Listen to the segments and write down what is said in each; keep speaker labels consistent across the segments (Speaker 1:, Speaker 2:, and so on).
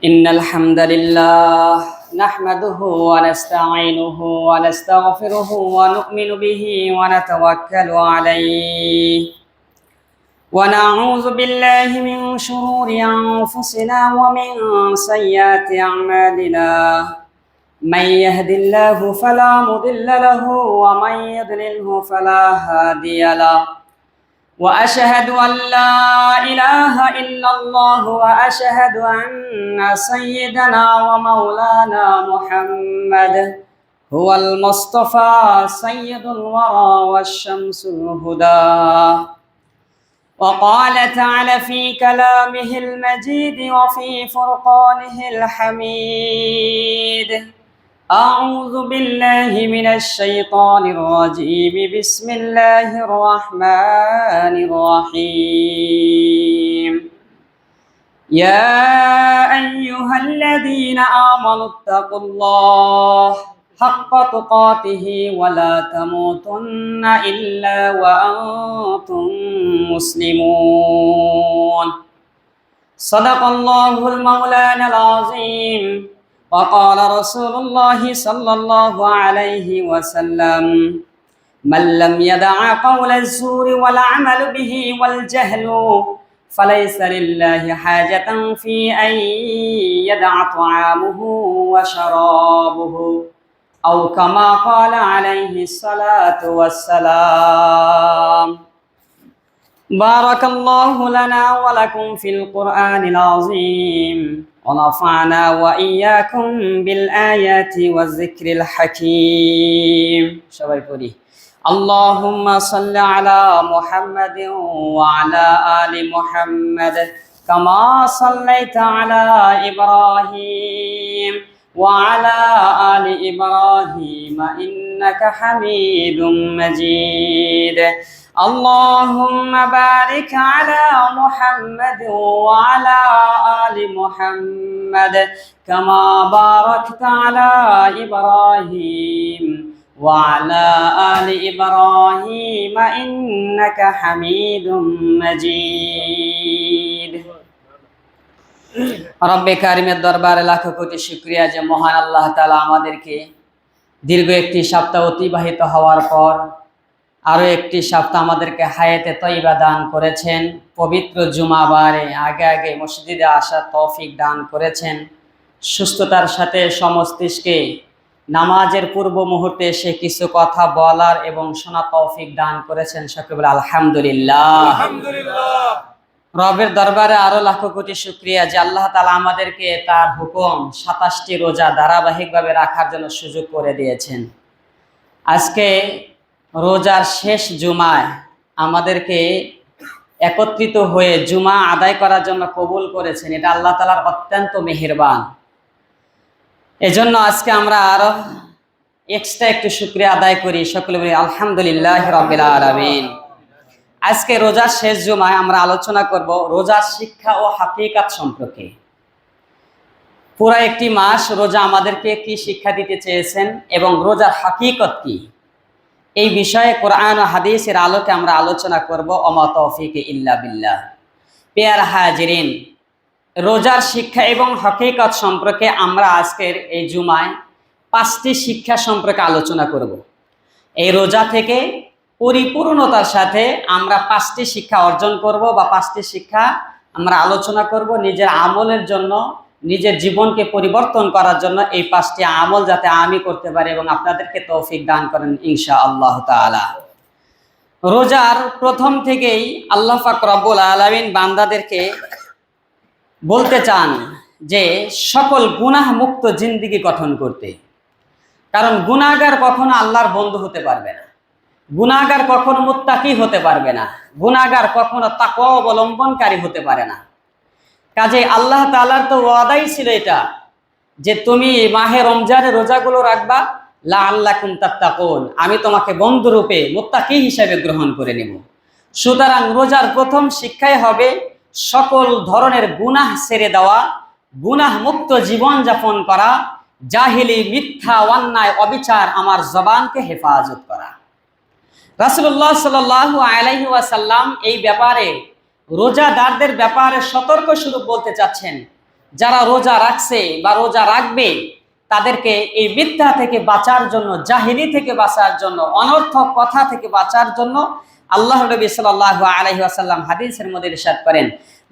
Speaker 1: إن الحمد لله نحمده ونستعينه ونستغفره ونؤمن به ونتوكل عليه ونعوذ بالله من شرور أنفسنا ومن سيئات أعمالنا من يهد الله فلا مضل له ومن يضلله فلا هادي له وأشهد أن لا إله إلا الله وأشهد أن سيدنا ومولانا محمد هو المصطفى سيد الورى والشمس الهدى. وقال تعالى في كلامه المجيد وفي فرقانه الحميد: أعوذ بالله من الشيطان الرجيم بسم الله الرحمن الرحيم. يا أيها الذين آمنوا اتقوا الله حق تقاته ولا تموتن إلا وأنتم مسلمون. صدق الله المولانا العظيم. وقال رسول الله صلى الله عليه وسلم: من لم يدع قول الزور والعمل به والجهل فليس لله حاجة في أن يدع طعامه وشرابه، أو كما قال عليه الصلاة والسلام. بارك الله لنا ولكم في القرآن العظيم ونفعنا وإياكم بالآيات والذكر الحكيم. সবাই পড়ি اللهم صل على محمد وعلى آل محمد كما صليت على إبراهيم وعلى آل إبراهيم إنك حميد مجيد. اللهم بارك على محمد وعلى آل محمد كما باركت على إبراهيم وعلى آل إبراهيم إنك حميد مجيد. রব্বে কারিমের দরবারে লাখো কোটি শুকরিয়া যে মহান আল্লাহ তাআলা আমাদেরকে দীর্ঘ একটি সপ্তাহ অতিবাহিত হওয়ার পর আরো একটি সপ্তাহ আমাদেরকে হায়াতে তয়্যিবা দান করেছেন। পবিত্র জুমাবারে আগে আগে মসজিদে আসার তৌফিক দান করেছেন। সুস্থতার সাথে সমস্তিষ্কে নামাজের পূর্ব মুহূর্তে এসে কিছু কথা বলার এবং শোনা তৌফিক দান করেছেন। সকলে বলে আলহামদুলিল্লাহ।
Speaker 2: আলহামদুলিল্লাহ।
Speaker 1: রবের দরবারে আরো লাখো কোটি শুকরিয়া যে আল্লাহ তাআলা আমাদেরকে তার হুকুম 27টি রোজা ধারাবাহিকভাবে রাখার জন্য সুযোগ করে দিয়েছেন। আজকে রোজার শেষ জুমায় আমাদেরকে একত্রিত হয়ে জুমা আদায় করার জন্য কবুল করেছেন। এটা আল্লাহ তাআলার অত্যন্ত মেহেরবান। এজন্য আজকে আমরা আরো এক্সট্রা একটু শুকরিয়া আদায় করি। সকলে বলি আলহামদুলিল্লাহ রাব্বিল আলামিন। আজকে রোজার শেষ জুমায় আমরা আলোচনা করব রোজার শিক্ষা ও হাকিকাত সম্পর্কে। পুরো একটি মাস রোজা আমাদেরকে কি শিক্ষা দিতে চেয়েছেন এবং রোজার হাকিকত কি, এই বিষয়ে কোরআন ও হাদিসের আলোকে আমরা আলোচনা করব। ওমা তৌফিকে ইল্লা বিল্লাহ। পেয়ার হাজিরিন, রোজার শিক্ষা এবং হাকিকত সম্পর্কে আমরা আজকের এই জুমায় 5টি শিক্ষা সম্পর্কে আলোচনা করব। এই রোজা থেকে পরিপূর্ণতার সাথে আমরা 5টি শিক্ষা অর্জন করব বা 5টি শিক্ষা আমরা আলোচনা করব নিজের আমলের জন্য, নিজের জীবনকে পরিবর্তন করার জন্য। এই 5টি আমল যাতে আমি করতে পারি এবং আপনাদেরকে তৌফিক দান করেন ইনশাআল্লাহ তাআলা। রোজার প্রথম থেকেই আল্লাহ পাক রব্বুল আলামিন বান্দাদেরকে বলতে চান যে সকল গুনাহ মুক্ত জিন্দেগি গঠন করতে। কারণ গুনাহগার কখনো আল্লাহর বন্ধু হতে পারবে না, গুনাহগার কখনো মুত্তাকি হতে পারবে না, গুনাহগার কখনো তাকওয়া অবলম্বনকারী হতে পারে না। কাজে আল্লাহ তাআলার তো ওয়াদাই ছিল এটা যে তুমি মাহে রমজানের রোজাগুলো রাখবা, লাআল্লাকুম তাত্তাকুন, আমি তোমাকে বন্ধুরূপে মুত্তাকি হিসেবে গ্রহণ করে নেব। সুতরাং রোজার প্রথম শিক্ষাই হবে সকল ধরনের গুনাহ ছেড়ে দেওয়া, গুনাহ মুক্ত জীবন যাপন করা, জাহিলি মিথ্যা অন্যায় অবিচার আমার জবানকে হেফাজত করা। রাসূলুল্লাহ সাল্লাল্লাহু আলাইহি ওয়াসাল্লাম এই ব্যাপারে রোজাদারদের ব্যাপারে সতর্ক স্বরূপ বলতে চাচ্ছেন যারা রোজা রাখছে বা রোজা রাখবে তাদেরকে এই মিথ্যা থেকে বাঁচার জন্য, জাহিলি থেকে বাঁচার জন্য, অনর্থক কথা থেকে বাঁচার জন্য আল্লাহ নবী সাল্লাল্লাহু আলাইহি ওয়াসাল্লাম হাদিসের মধ্যে ইরশাদ করেন,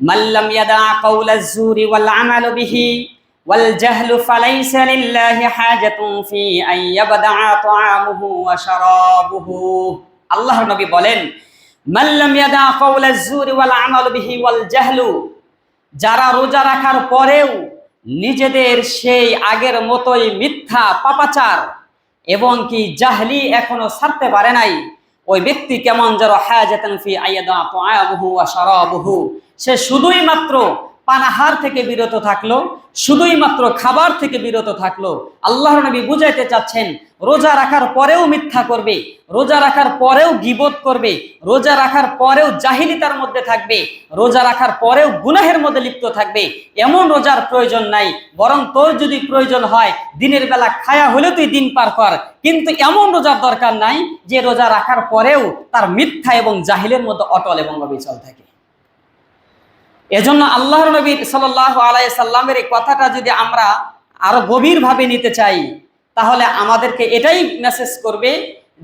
Speaker 1: মাল্লাম ইয়াদা কাওলাজ জুরি ওয়াল আমালু বিহি ওয়াল জাহলু ফালাইসা লিল্লাহি হাজাতুন ফি আন ইয়াবদা তাআমুহু ওয়া শারাবুহু। আল্লাহ নবী বলেন, মাল্লাম ইয়াদা কাওলাজ জুরি ওয়াল আমালু বিহি ওয়াল জাহলু, যারা রোজা রাখার পরেও নিজেদের সেই আগের মতোই মিথ্যা, পাপাচার এবং কি জাহলি এখনো ছাড়তে পারে নাই, ওই ব্যক্তি কেমন যেন হাজাতান ফি আইয়াদা তাআমুহু ওয়া শারাবুহু, সে শুধুই মাত্র পানাহার থেকে বিরত থাকলো, শুধুই মাত্র খাবার থেকে বিরত থাকলো। আল্লাহর নবী বুঝাইতে চাচ্ছেন, রোজা রাখার পরেও মিথ্যা করবে, রোজা রাখার পরেও গীবত করবে, রোজা রাখার পরেও জাহিলিতার মধ্যে থাকবে, রোজা রাখার পরেও গুনাহের মধ্যে লিপ্ত থাকবে, এমন রোজার প্রয়োজন নাই। বরং তোর যদি প্রয়োজন হয় দিনের বেলা খায়া হলে তুই দিন পার কর, কিন্তু এমন রোজার দরকার নাই যে রোজা রাখার পরেও তার মিথ্যা এবং জাহিলের মধ্যে অটল এবং অবিচল থাকে। এজন্য আল্লাহর নবী সাল্লাল্লাহু আলাইহি সাল্লামের এই কথাটা যদি আমরা আরো গভীরভাবে নিতে চাই, তাহলে আমাদেরকে এটাই মেসেজ করবে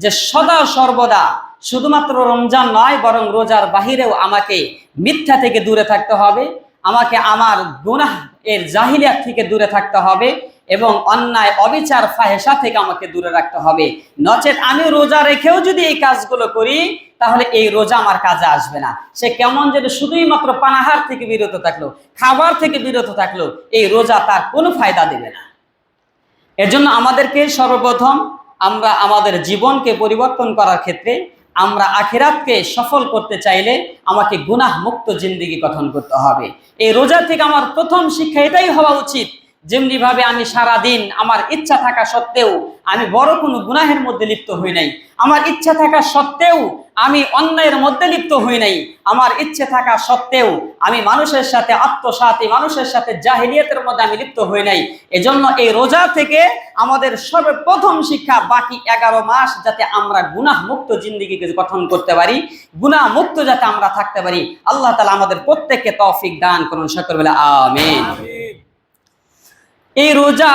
Speaker 1: যে সদা সর্বদা শুধুমাত্র রমজান নয়, বরং রোজার বাহিরেও আমাকে মিথ্যা থেকে দূরে থাকতে হবে, আমাকে আমার গুনাহ এর জাহিলিয়াত থেকে দূরে থাকতে হবে এবং অন্যায়, অবিচার, ফাহেসা থেকে আমাকে দূরে রাখতে হবে। নচেত আমি রোজা রেখেও যদি এই কাজগুলো করি, তাহলে এই রোজা আমার কাজে আসবে না। সে কেমন যেন শুধুই মাত্র পানাহার থেকে বিরত থাকলো, খাবার থেকে বিরত থাকলো, এই রোজা তার কোনো ফায়দা দেবে না। এজন্য আমাদেরকে সর্বপ্রথম আমরা আমাদের জীবনকে পরিবর্তন করার ক্ষেত্রে, আমরা আখিরাতকে সফল করতে চাইলে আমাকে গুনাহ মুক্ত জিন্দেগি গঠন করতে হবে। এই রোজা থেকে আমার প্রথম শিক্ষা এটাই হওয়া উচিত, যেমনি ভাবে আমি সারা দিন আমার ইচ্ছা থাকা সত্ত্বেও আমি বড় কোনো গুনাহের মধ্যে লিপ্ত হই নাই, আমার ইচ্ছা থাকা সত্ত্বেও আমি অন্যায়ের মধ্যে লিপ্ত হই নাই, আমার ইচ্ছে থাকা সত্ত্বেও আমি মানুষের সাথে আত্মসাৎী, মানুষের সাথে জাহিলিয়াতের মধ্যে আমি লিপ্ত হই নাই। এজন্য এই রোজা থেকে আমাদের সর্বপ্রথম শিক্ষা, বাকি 11 মাস যাতে আমরা গুনাহ মুক্ত জিন্দেগিকে গঠন করতে পারি, গুনাহ মুক্ত যাতে আমরা থাকতে পারি। আল্লাহ তাআলা আমাদের প্রত্যেককে তৌফিক দান করুন, সকলে বলে আমিন। এই রোজা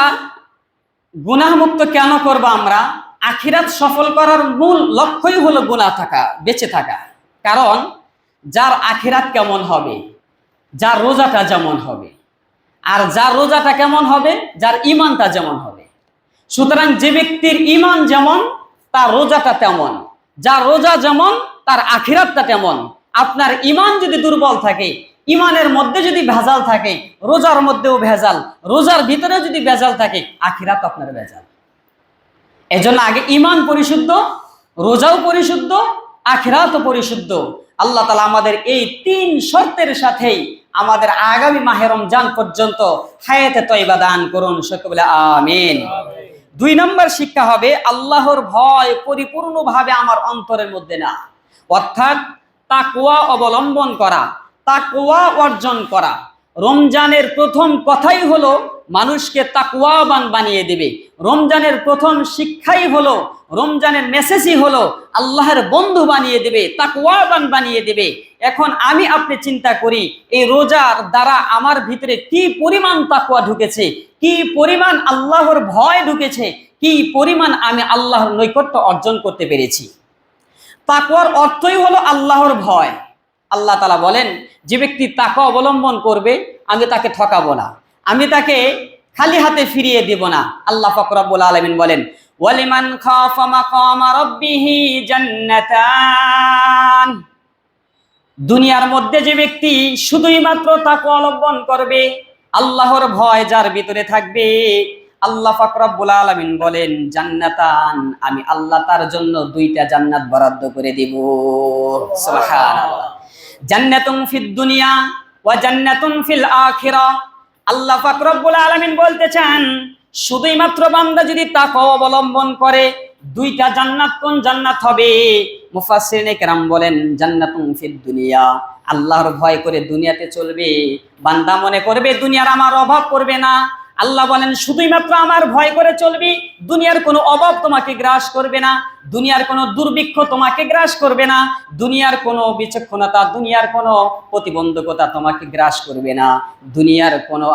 Speaker 1: গুনাহ মুক্ত কেন করব আমরা? আখিরাত সফল করার মূল লক্ষ্যই হলো গুনাহ থাকা, বেঁচে থাকা। কারণ যার আখিরাত কেমন হবে, যার রোজাটা যেমন হবে, আর যার রোজাটা কেমন হবে, যার ঈমানটা যেমন হবে। সুতরাং যে ব্যক্তির ঈমান যেমন, তার রোজাটা তেমন, যার রোজা যেমন, তার আখিরাতটা তেমন। আপনার ঈমান যদি দুর্বল থাকে, ঈমানের মধ্যে যদি ভেজাল থাকে, রোজার মধ্যেও ভেজাল, রোজার ভিতরেও যদি ভেজাল থাকে, আখিরাত আপনার ভেজাল। এজন্য আগে ঈমান পরিশুদ্ধ, রোজাও পরিশুদ্ধ, আখিরাতও পরিশুদ্ধ। আল্লাহ তাআলা আমাদের এই 3 শর্তের সাথেই আমাদের আগামী মাহে রমজান পর্যন্ত হায়াতে তয়বা দান করুন, সকলে বলে আমিন। 2 নম্বর শিক্ষা হবে আল্লাহর ভয় পরিপূর্ণভাবে আমার অন্তরের মধ্যে না, অর্থাৎ তাকওয়া অবলম্বন করা, তাকওয়া অর্জন করা। রমজানের প্রথম কথাই হলো মানুষকে তাকওয়াবান বানিয়ে দেবে। রমজানের প্রথম শিক্ষাই হলো, রমজানের মেসেজই হলো আল্লাহর বন্ধু বানিয়ে দেবে, তাকওয়াবান বানিয়ে দেবে। এখন আমি আপনি চিন্তা করি, এই রোজার দ্বারা আমার ভিতরে কি পরিমাণ তাকওয়া ঢুকেছে, কি পরিমাণ আল্লাহর ভয় ঢুকেছে, কি পরিমাণ আমি আল্লাহর নৈকট্য অর্জন করতে পেরেছি। তাকওয়ার অর্থই হলো আল্লাহর ভয়। আল্লাহ তাআলা বলেন, যে ব্যক্তি তাকওয়া অবলম্বন করবে আমি তাকে ঠকাবো না, আমি তাকে খালি হাতে ফিরিয়ে দেব না। আল্লাহ পাক রব্বুল আলামিন বলেন, ওয়ালিমান খাফা মাকামা রাব্বিহি জান্নাতান। দুনিয়ার মধ্যে যে ব্যক্তি শুধুই মাত্র তাকওয়া অবলম্বন করবে, আল্লাহর ভয় যার ভিতরে থাকবে, আল্লাহ পাক রব্বুল আলামিন বলেন, জান্নাতান, আমি আল্লাহ তার জন্য 2টা জান্নাত বরাদ্দ করে দেব। সুবহানাল্লাহ। জান্নাতুন ফিদ দুনিয়া ওয়া জান্নাতুন ফিল আখিরাহ। আল্লাহ পাক রব্বুল আলামিন বলতে চান, শুধুই মাত্র বান্দা যদি তাকওয়া অবলম্বন করে 2টা জান্নাত, কোন জান্নাত হবে? মুফাসসিরিনে কেরাম বলেন, জান্নাতুন ফিদ দুনিয়া, আল্লাহর ভয় করে দুনিয়াতে চলবে, বান্দা মনে করবে দুনিয়ার আমার অভাব করবে না। আল্লাহ বলেন, শুধুই মাত্র আমার ভয় করে চলবি, দুনিয়ার কোনো অভাব তোমাকে গ্রাস করবে না, দুনিয়ার কোনো দুর্ভিক্ষ তোমাকে গ্রাস করবে না, দুনিয়ার কোনো বিচক্ষণতা, দুনিয়ার কোনো প্রতিবন্ধকতা তোমাকে গ্রাস করবে না, দুনিয়ার কোনো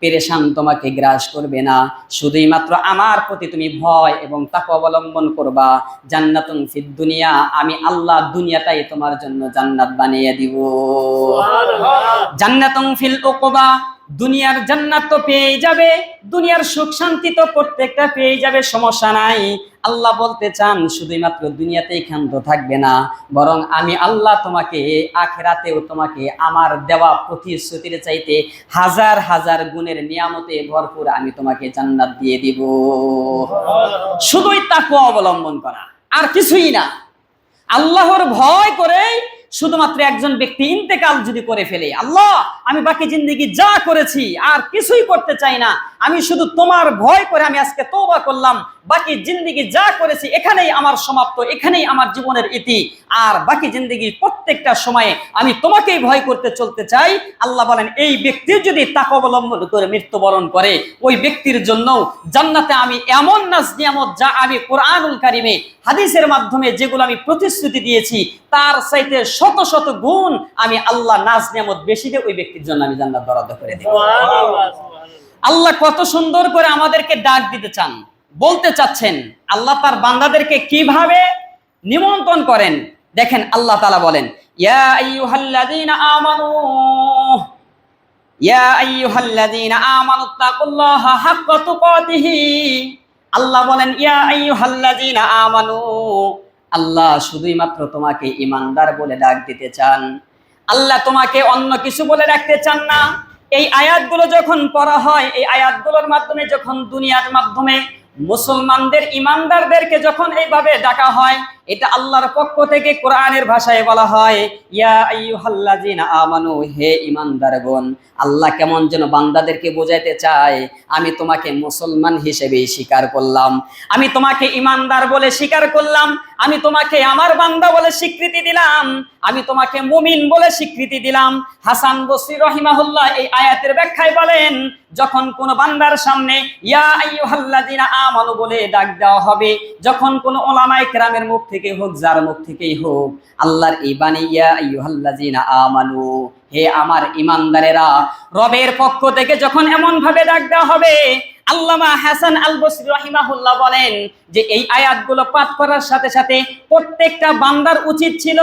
Speaker 1: পেরেশান তোমাকে গ্রাস করবে না। শুধুই মাত্র আমার প্রতি তুমি ভয় এবং তাকওয়া অবলম্বন করবা। জান্নাতুন ফিদ দুনিয়া, আমি আল্লাহ দুনিয়াটাই তোমার জন্য জান্নাত বানিয়ে দিব। জান্নাতুন ফিল উকবা, দুনিয়ার জান্নাত তো পেয়ে যাবে, দুনিয়ার সুখ শান্তি তো প্রত্যেকটা পেয়ে যাবে, সমস্যা নাই। আল্লাহ বলতে চান শুধুই মাত্র দুনিয়াতেই ক্ষান্ত থাকবে না, বরং আমি আল্লাহ তোমাকে আখিরাতেও তোমাকে আমার দেওয়া প্রতিশ্রুতির চাইতে হাজার হাজার গুণের নিয়ামতে ভরপুর আমি তোমাকে জান্নাত দিয়ে দিব। শুধুই তাকওয়া অবলম্বন করা, আর কিছুই না। আল্লাহর ভয় করে শুধুমাত্র একজন ব্যক্তি ইন্তেকাল যদি করে ফেলে, আল্লাহ আমি বাকি জিন্দেগি যা করেছি আর কিছুই করতে চাই না, আমি শুধু তোমার ভয় করে আমি আজকে তওবা করলাম, বাকি জিন্দেগি যা করেছি এখানেই আমার সমাপ্ত, এখানেই আমার জীবনের ইতি, আর বাকি জিন্দেগি প্রত্যেকটা সময়ে আমি তোমাকেই ভয় করতে চলতে চাই। আল্লাহ বলেন এই ব্যক্তি যদি তাকওয়া অবলম্বন করে মৃত্যুবরণ করে, ওই ব্যক্তির জন্য জান্নাতে আমি এমন নাজ নিয়ামত, যা আমি কোরআনুল কারিমে হাদিসের মাধ্যমে যেগুলো আমি প্রতিশ্রুতি দিয়েছি তার চাইতে শত শত গুণ আমি আল্লাহ নাজ নিয়ামত বেশি দিয়ে ওই ব্যক্তির জন্য আমি জান্নাত বরাদ্দ করে দেব। আল্লাহ কত সুন্দর করে আমাদেরকে ডাক দিতে চান, বলতে চাচ্ছেন আল্লাহ তার বান্দাদেরকে কিভাবে নিমন্ত্রণ করেন। দেখেন আল্লাহ তাআলা বলেন, ইয়া আইয়ুহাল্লাযীনা আমানু, ইয়া আইয়ুহাল্লাযীনা আমানুত্তাকুল্লাহা হাক্কা তুকাতিহি। আল্লাহ বলেন ইয়া আইয়ুহাল্লাযীনা আমানু, আল্লাহ শুধুই মাত্র তোমাকে ঈমানদার বলে ডাক দিতে চান, আল্লাহ তোমাকে অন্য কিছু বলে রাখতে চান না। এই আয়াতগুলো যখন পড়া হয়, এই আয়াতগুলোর মাধ্যমে যখন দুনিয়ার মাধ্যমে মুসলমানদের ঈমানদারদেরকে যখন এইভাবে ডাকা হয়, এটা আল্লাহর পক্ষ থেকে কোরআনের ভাষায় বলা হয় ইয়া আইয়ুহাল্লাযীনা আমানু, হে ঈমানদারগণ। আল্লাহ কেমন যেন বান্দাদেরকে বোঝাইতে চায়, আমি তোমাকে মুসলমান হিসেবে স্বীকার করলাম, আমি তোমাকে ঈমানদার বলে স্বীকার করলাম, আমি তোমাকে আমার বান্দা বলে স্বীকৃতি দিলাম, আমি তোমাকে মুমিন বলে স্বীকৃতি দিলাম। হাসান বসরি রাহিমাহুল্লাহ এই আয়াতের ব্যাখ্যায় বলেন, যখন কোন বান্দার সামনে ইয়া আইয়ুহাল্লাযীনা আমানু বলে ডাক দেওয়া হবে, যখন কোন উলামায়ে কেরামের মুখ থেকে হোক, যার মুখ থেকেই হোক, আল্লাহর এই বাণী ইয়া আইয়ুহাল্লাযীনা আমানু, হে আমার ঈমানদারেরা, রবের পক্ষ থেকে যখন এমন ভাবে ডাক দেওয়া হবে, আল্লামা হাসান আল বসরি রাহিমাহুল্লাহ বলেন যে এই আয়াতগুলো পাঠ করার সাথে সাথে প্রত্যেকটা বান্দার উচিত ছিল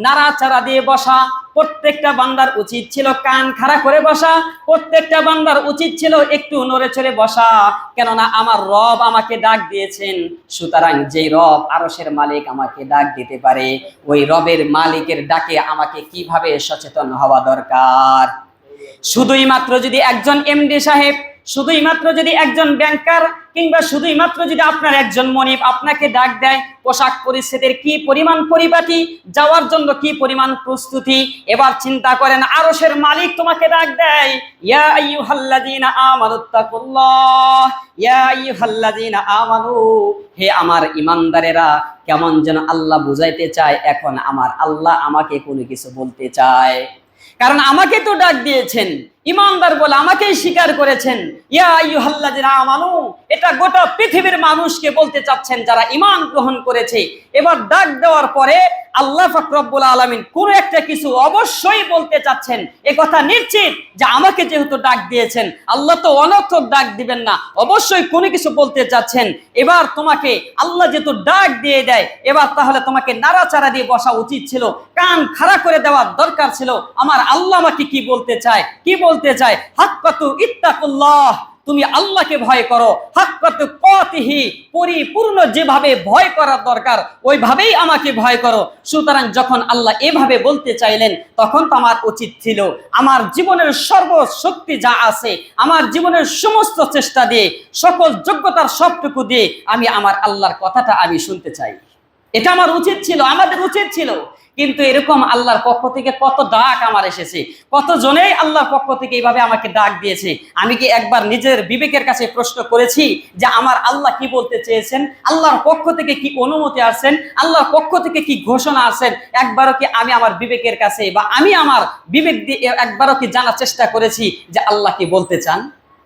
Speaker 1: নাড়াচাড়া দিয়ে বসা, প্রত্যেকটা বান্দার উচিত ছিল কান খাড়া করে বসা, প্রত্যেকটা বান্দার উচিত ছিল একটু নড়ে চড়ে বসা। কেননা আমার রব আমাকে ডাক দিয়েছেন, সুতরাং যেই রব আরশের মালিক আমাকে ডাক দিতে পারে, ওই রবের মালিকের ডাকে আমাকে কিভাবে সচেতন হওয়া দরকার। শুধুই মাত্র যদি একজন এমডি সাহেব, শুধুই মাত্র যদি একজন ব্যাংকার, কিংবা শুধুই মাত্র যদি আপনার একজন মনিব আপনাকে ডাক দেয়, পোশাক পরিচ্ছদের কি পরিমাণ পরিপাটি, যাওয়ার জন্য কি পরিমাণ প্রস্তুতি, এবার চিন্তা করেন আরশের মালিক তোমাকে ডাক দেয় ইয়া আইয়ুহাল্লাযীনা আমানুত্তাকুল্লাহ, ইয়া আইয়ুহাল্লাযীনা আমানু, হে আমার ঈমানদারেরা। কেমন যেন আল্লাহ বুঝাইতে চায় এখন আমার আল্লাহ আমাকে কোনো কিছু বলতে চায়, কারণ আমাকে তো ডাক দিয়েছেন, ঈমানদার বলে আমাকেই স্বীকার করেছেন। ইয়া আইয়ুহাল্লাযীনা আমানু, এটা গোটা পৃথিবীর মানুষকে বলতে চাচ্ছেন যারা ঈমান গ্রহণ করেছে। এবার ডাক দেওয়ার পরে আল্লাহ পাক রব্বুল আলামিন কোন একটা কিছু অবশ্যই বলতে চাচ্ছেন, এ কথা নিশ্চিত যে আমাকে যেহেতু ডাক দিয়েছেন, আল্লাহ তো অনর্থক ডাক দিবেন না, অবশ্যই কোনো কিছু বলতে চাচ্ছেন। এবার তোমাকে আল্লাহ যেহেতু ডাক দিয়ে দেয়, এবার তাহলে তোমাকে নাড়াচাড়া দিয়ে বসা উচিত ছিল, কান খাড়া করে দেওয়ার দরকার ছিল। আমার আল্লাহ আমাকে কি বলতে চায়, কি বলতে চায়, হাক্কাতু ইত্তাকুল্লাহ, তুমি আল্লাহকে ভয় করো, হাক্কাতু কাতিহি, পরিপূর্ণ যেভাবে ভয় করার দরকার ওইভাবেই আমাকে ভয় করো। সুতরাং যখন আল্লাহ এভাবে বলতে চাইলেন, তখন তো আমার উচিত ছিল আমার জীবনের সর্বশক্তি যা আছে, আমার জীবনের সমস্ত চেষ্টা দিয়ে, সকল যোগ্যতার সবটুকু দিয়ে আমি আমার আল্লাহর কথাটা আমি শুনতে চাই। এটা আমার উচিত ছিল, আমাদের উচিত ছিল। কিন্তু এরকম আল্লাহর পক্ষ থেকে কত ডাক আমার এসেছে, কতজনেই আল্লাহর পক্ষ থেকে এইভাবে আমাকে ডাক দিয়েছে। আমি কি একবার নিজের বিবেকের কাছে প্রশ্ন করেছি যে আমার আল্লাহ কি বলতে চেয়েছেন, আল্লাহর পক্ষ থেকে কি অনুমতি আসছেন, আল্লাহর পক্ষ থেকে কি ঘোষণা আসছেন? একবারও কি আমি আমার বিবেকের কাছে বা আমি আমার বিবেক দিয়ে একবারও কি জানার চেষ্টা করেছি যে আল্লাহ কি বলতে চান?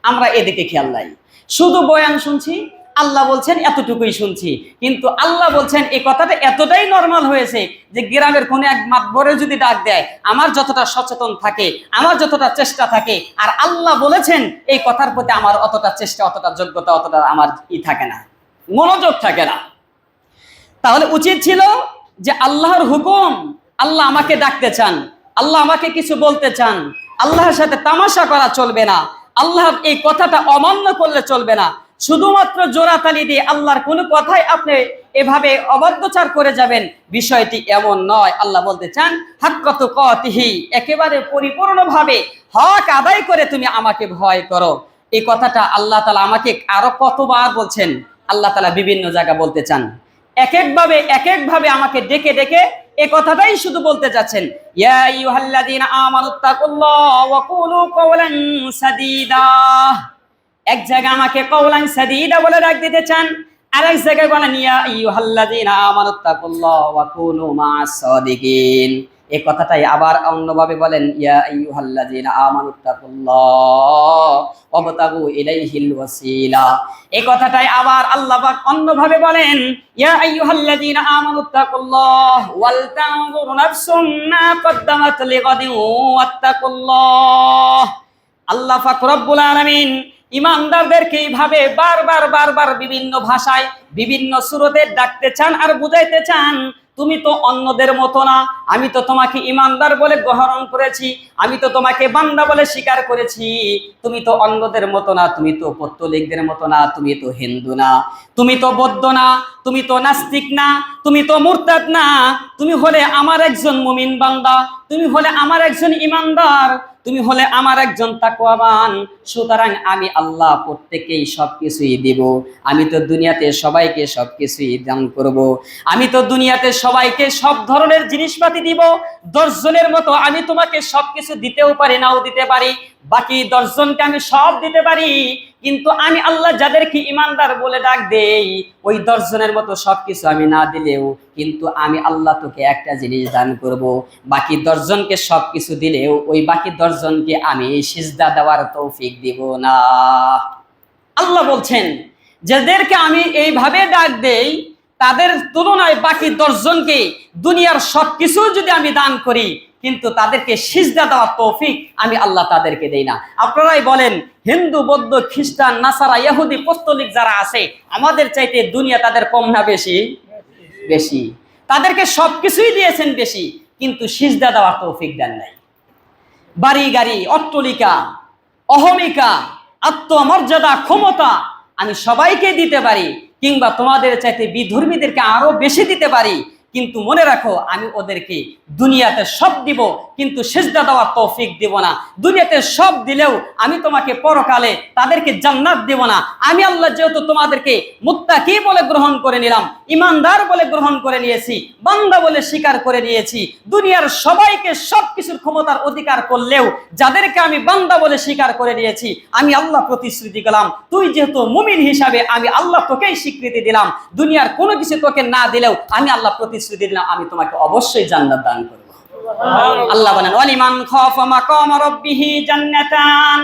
Speaker 1: আমরা এদিকে খেয়াল নাই, শুধু বয়ান শুনছি, আল্লাহ বলছেন এতটুকুই শুনছি। কিন্তু আল্লাহ বলছেন এই কথাটা এতটাই নরমাল হয়েছে যে গ্রামের কোনো এক মাতবরে যদি ডাক দেয়, আমার যতটা সচেতন থাকে, আমার যতটা চেষ্টা থাকে, আর আল্লাহ বলেছেন এই কথার প্রতি আমার অতটা চেষ্টা, অতটা যোগ্যতা, অতটা আমার থাকে না, মনোযোগ থাকে না। তাহলে উচিত ছিল যে আল্লাহর হুকুম, আল্লাহ আমাকে ডাকতে চান, আল্লাহ আমাকে কিছু বলতে চান, আল্লাহর সাথে তামাশা করা চলবে না, আল্লাহ এই কথাটা অমান্য করলে চলবে না। শুধুমাত্র জোড়াতালি দিয়ে আল্লাহর কোনো কথাই আপনি এভাবে অবাধ্যচার করে যাবেন, বিষয়টি এমন নয়। আল্লাহ বলতে চান হাক্কাত তুকাতিহি, একেবারে পরিপূর্ণভাবে হক আদায় করে তুমি আমাকে ভয় করো। এই কথাটা আল্লাহ তাআলা আমাকে আরো কতবার বলছেন, আল্লাহ তাআলা বিভিন্ন জায়গা বলতে চান। এক একভাবে আমাকে ডেকে ডেকে এই কথাটাই শুধু বলতে যাচ্ছেন, ইয়া আইয়ুহাল্লাযীনা আমানুত্তাকুল্লাহ ওয়া কুলু কাওলান সাদীদা। এক জায়গায় আমাকে কাওলান সাদীদা বলে ডাক দিতে চান, আর এক জায়গায় বলেন ইয়া আইয়ুহাল্লাযীনা আমানুত্তাকুল্লাহ ওয়া কুনু মা'আস সাদিকিন। এই কথাটাই আবার অন্যভাবে বলেন, ইয়া আইয়ুহাল্লাযীনা আমানুত্তাকুল্লাহ ওয়াবতাগু ইলাইহিল ওয়াসিলা। এই কথাটাই আবার আল্লাহ পাক অন্যভাবে বলেন, ইয়া আইয়ুহাল্লাযীনা আমানুত্তাকুল্লাহ ওয়াল তানজুর নাফসুম মা কদ্দামাত লিগাদিন ওয়াত্তাকুল্লাহ। আল্লাহ পাক রব্বুল আলামিন ইমানদারদেরকে এইভাবে বারবার বিভিন্ন ভাষায় বিভিন্ন সূরাতে ডাকতে চান আর বুঝাইতে চান, তুমি তো অন্যদের মতো না, আমি তো তোমাকে ইমানদার বলে গ্রহণ করেছি, আমি তো তোমাকে বান্দা বলে স্বীকার করেছি, তুমি তো অন্যদের মতো না, তুমি তো পৌত্তলিকদের মতো না, তুমি তো হিন্দু না, তুমি তো বৌদ্ধ না, তুমি তো নাস্তিক না, তুমি তো মুরতাদ না, তুমি হলে আমার একজন মুমিন বান্দা, তুমি হলে আমার একজন ইমানদার, তুমি হলে আমার একজন তাকওয়াবান। সুতরাং আমি আল্লাহ প্রত্যেককেই সবকিছুই দিব। আমি তো দুনিয়াতে সবাইকে সবকিছুই দান করব। আমি তো দুনিয়াতে সবাইকে সব ধরনের জিনিসপাতি দিব। 10 জনের মতো আমি তোমাকে সবকিছু দিতেও পারি, নাও দিতে পারি, বাকি 10 জনকে আমি সব দিতে পারি। কিন্তু আমি আল্লাহ যাদেরকে ইমানদার বলে ডাক দেই, ওই 10 জনের মতো সবকিছু আমি না দিলেও কিন্তু আমি আল্লাহ তোকে একটা জিনিস দান করব। বাকি 10 জনকে সবকিছু দিলেও ওই বাকি 10 জনকে আমি সিজদা দেওয়ার তৌফিক দিব না। আল্লাহ বলছেন যাদেরকে আমি এইভাবে ডাক দেই, তাদের তুলনায় বাকি 10 জনকে দুনিয়ার সবকিছু যদি আমি দান করি, কিন্তু তাদেরকে সিজদা দেওয়ার তৌফিক আমি আল্লাহ তাদেরকে দেই না। আপনারাই বলেন, হিন্দু, বৌদ্ধ, খ্রিস্টান, নাসারা, ইহুদি, পৌত্তলিক যারা আছে, আমাদের চাইতে দুনিয়া তাদের কম না বেশি? বেশি। তাদেরকে সবকিছুই দিয়েছেন বেশি, কিন্তু সিজদা দেওয়ার তৌফিক দেন নাই। বাড়ি গাড়ি, অট্টালিকা, অহমিকা, আত্মমর্যাদা, ক্ষমতা আমি সবাইকে দিতে পারি, কিংবা তোমাদের চাইতে বিধর্মীদেরকে আরো বেশি দিতে পারি, কিন্তু মনে রাখো আমি ওদেরকে দুনিয়াতে সব দিব, কিন্তু সিজদা দেওয়ার তৌফিক দিব না। দুনিয়াতে সব দিলেও আমি তোমাকে পরকালে তাদেরকে জান্নাত দেব না। আমি আল্লাহ যেহেতু তোমাদেরকে মুত্তাকি বলে গ্রহণ করে নিলাম, ইমানদার বলে গ্রহণ করে নিয়েছি, বান্দা বলে স্বীকার করে নিয়েছি, দুনিয়ার সবাইকে সবকিছুর ক্ষমতার অধিকার করলেও যাদেরকে আমি বান্দা বলে স্বীকার করে নিয়েছি, আমি আল্লাহ প্রতিশ্রুতি দিলাম, তুই যেহেতু মুমিন হিসাবে আমি আল্লাহ তোকেই স্বীকৃতি দিলাম, দুনিয়ার কোনো কিছু তোকে না দিলেও আমি আল্লাহ প্রতিশ্রুতি দিলাম আমি তোমাকে অবশ্যই জান্নাত দান করব। আল্লাহ বলেন, ওয়ালিমান খাফা মাকাম রাব্বিহি জান্নাতান,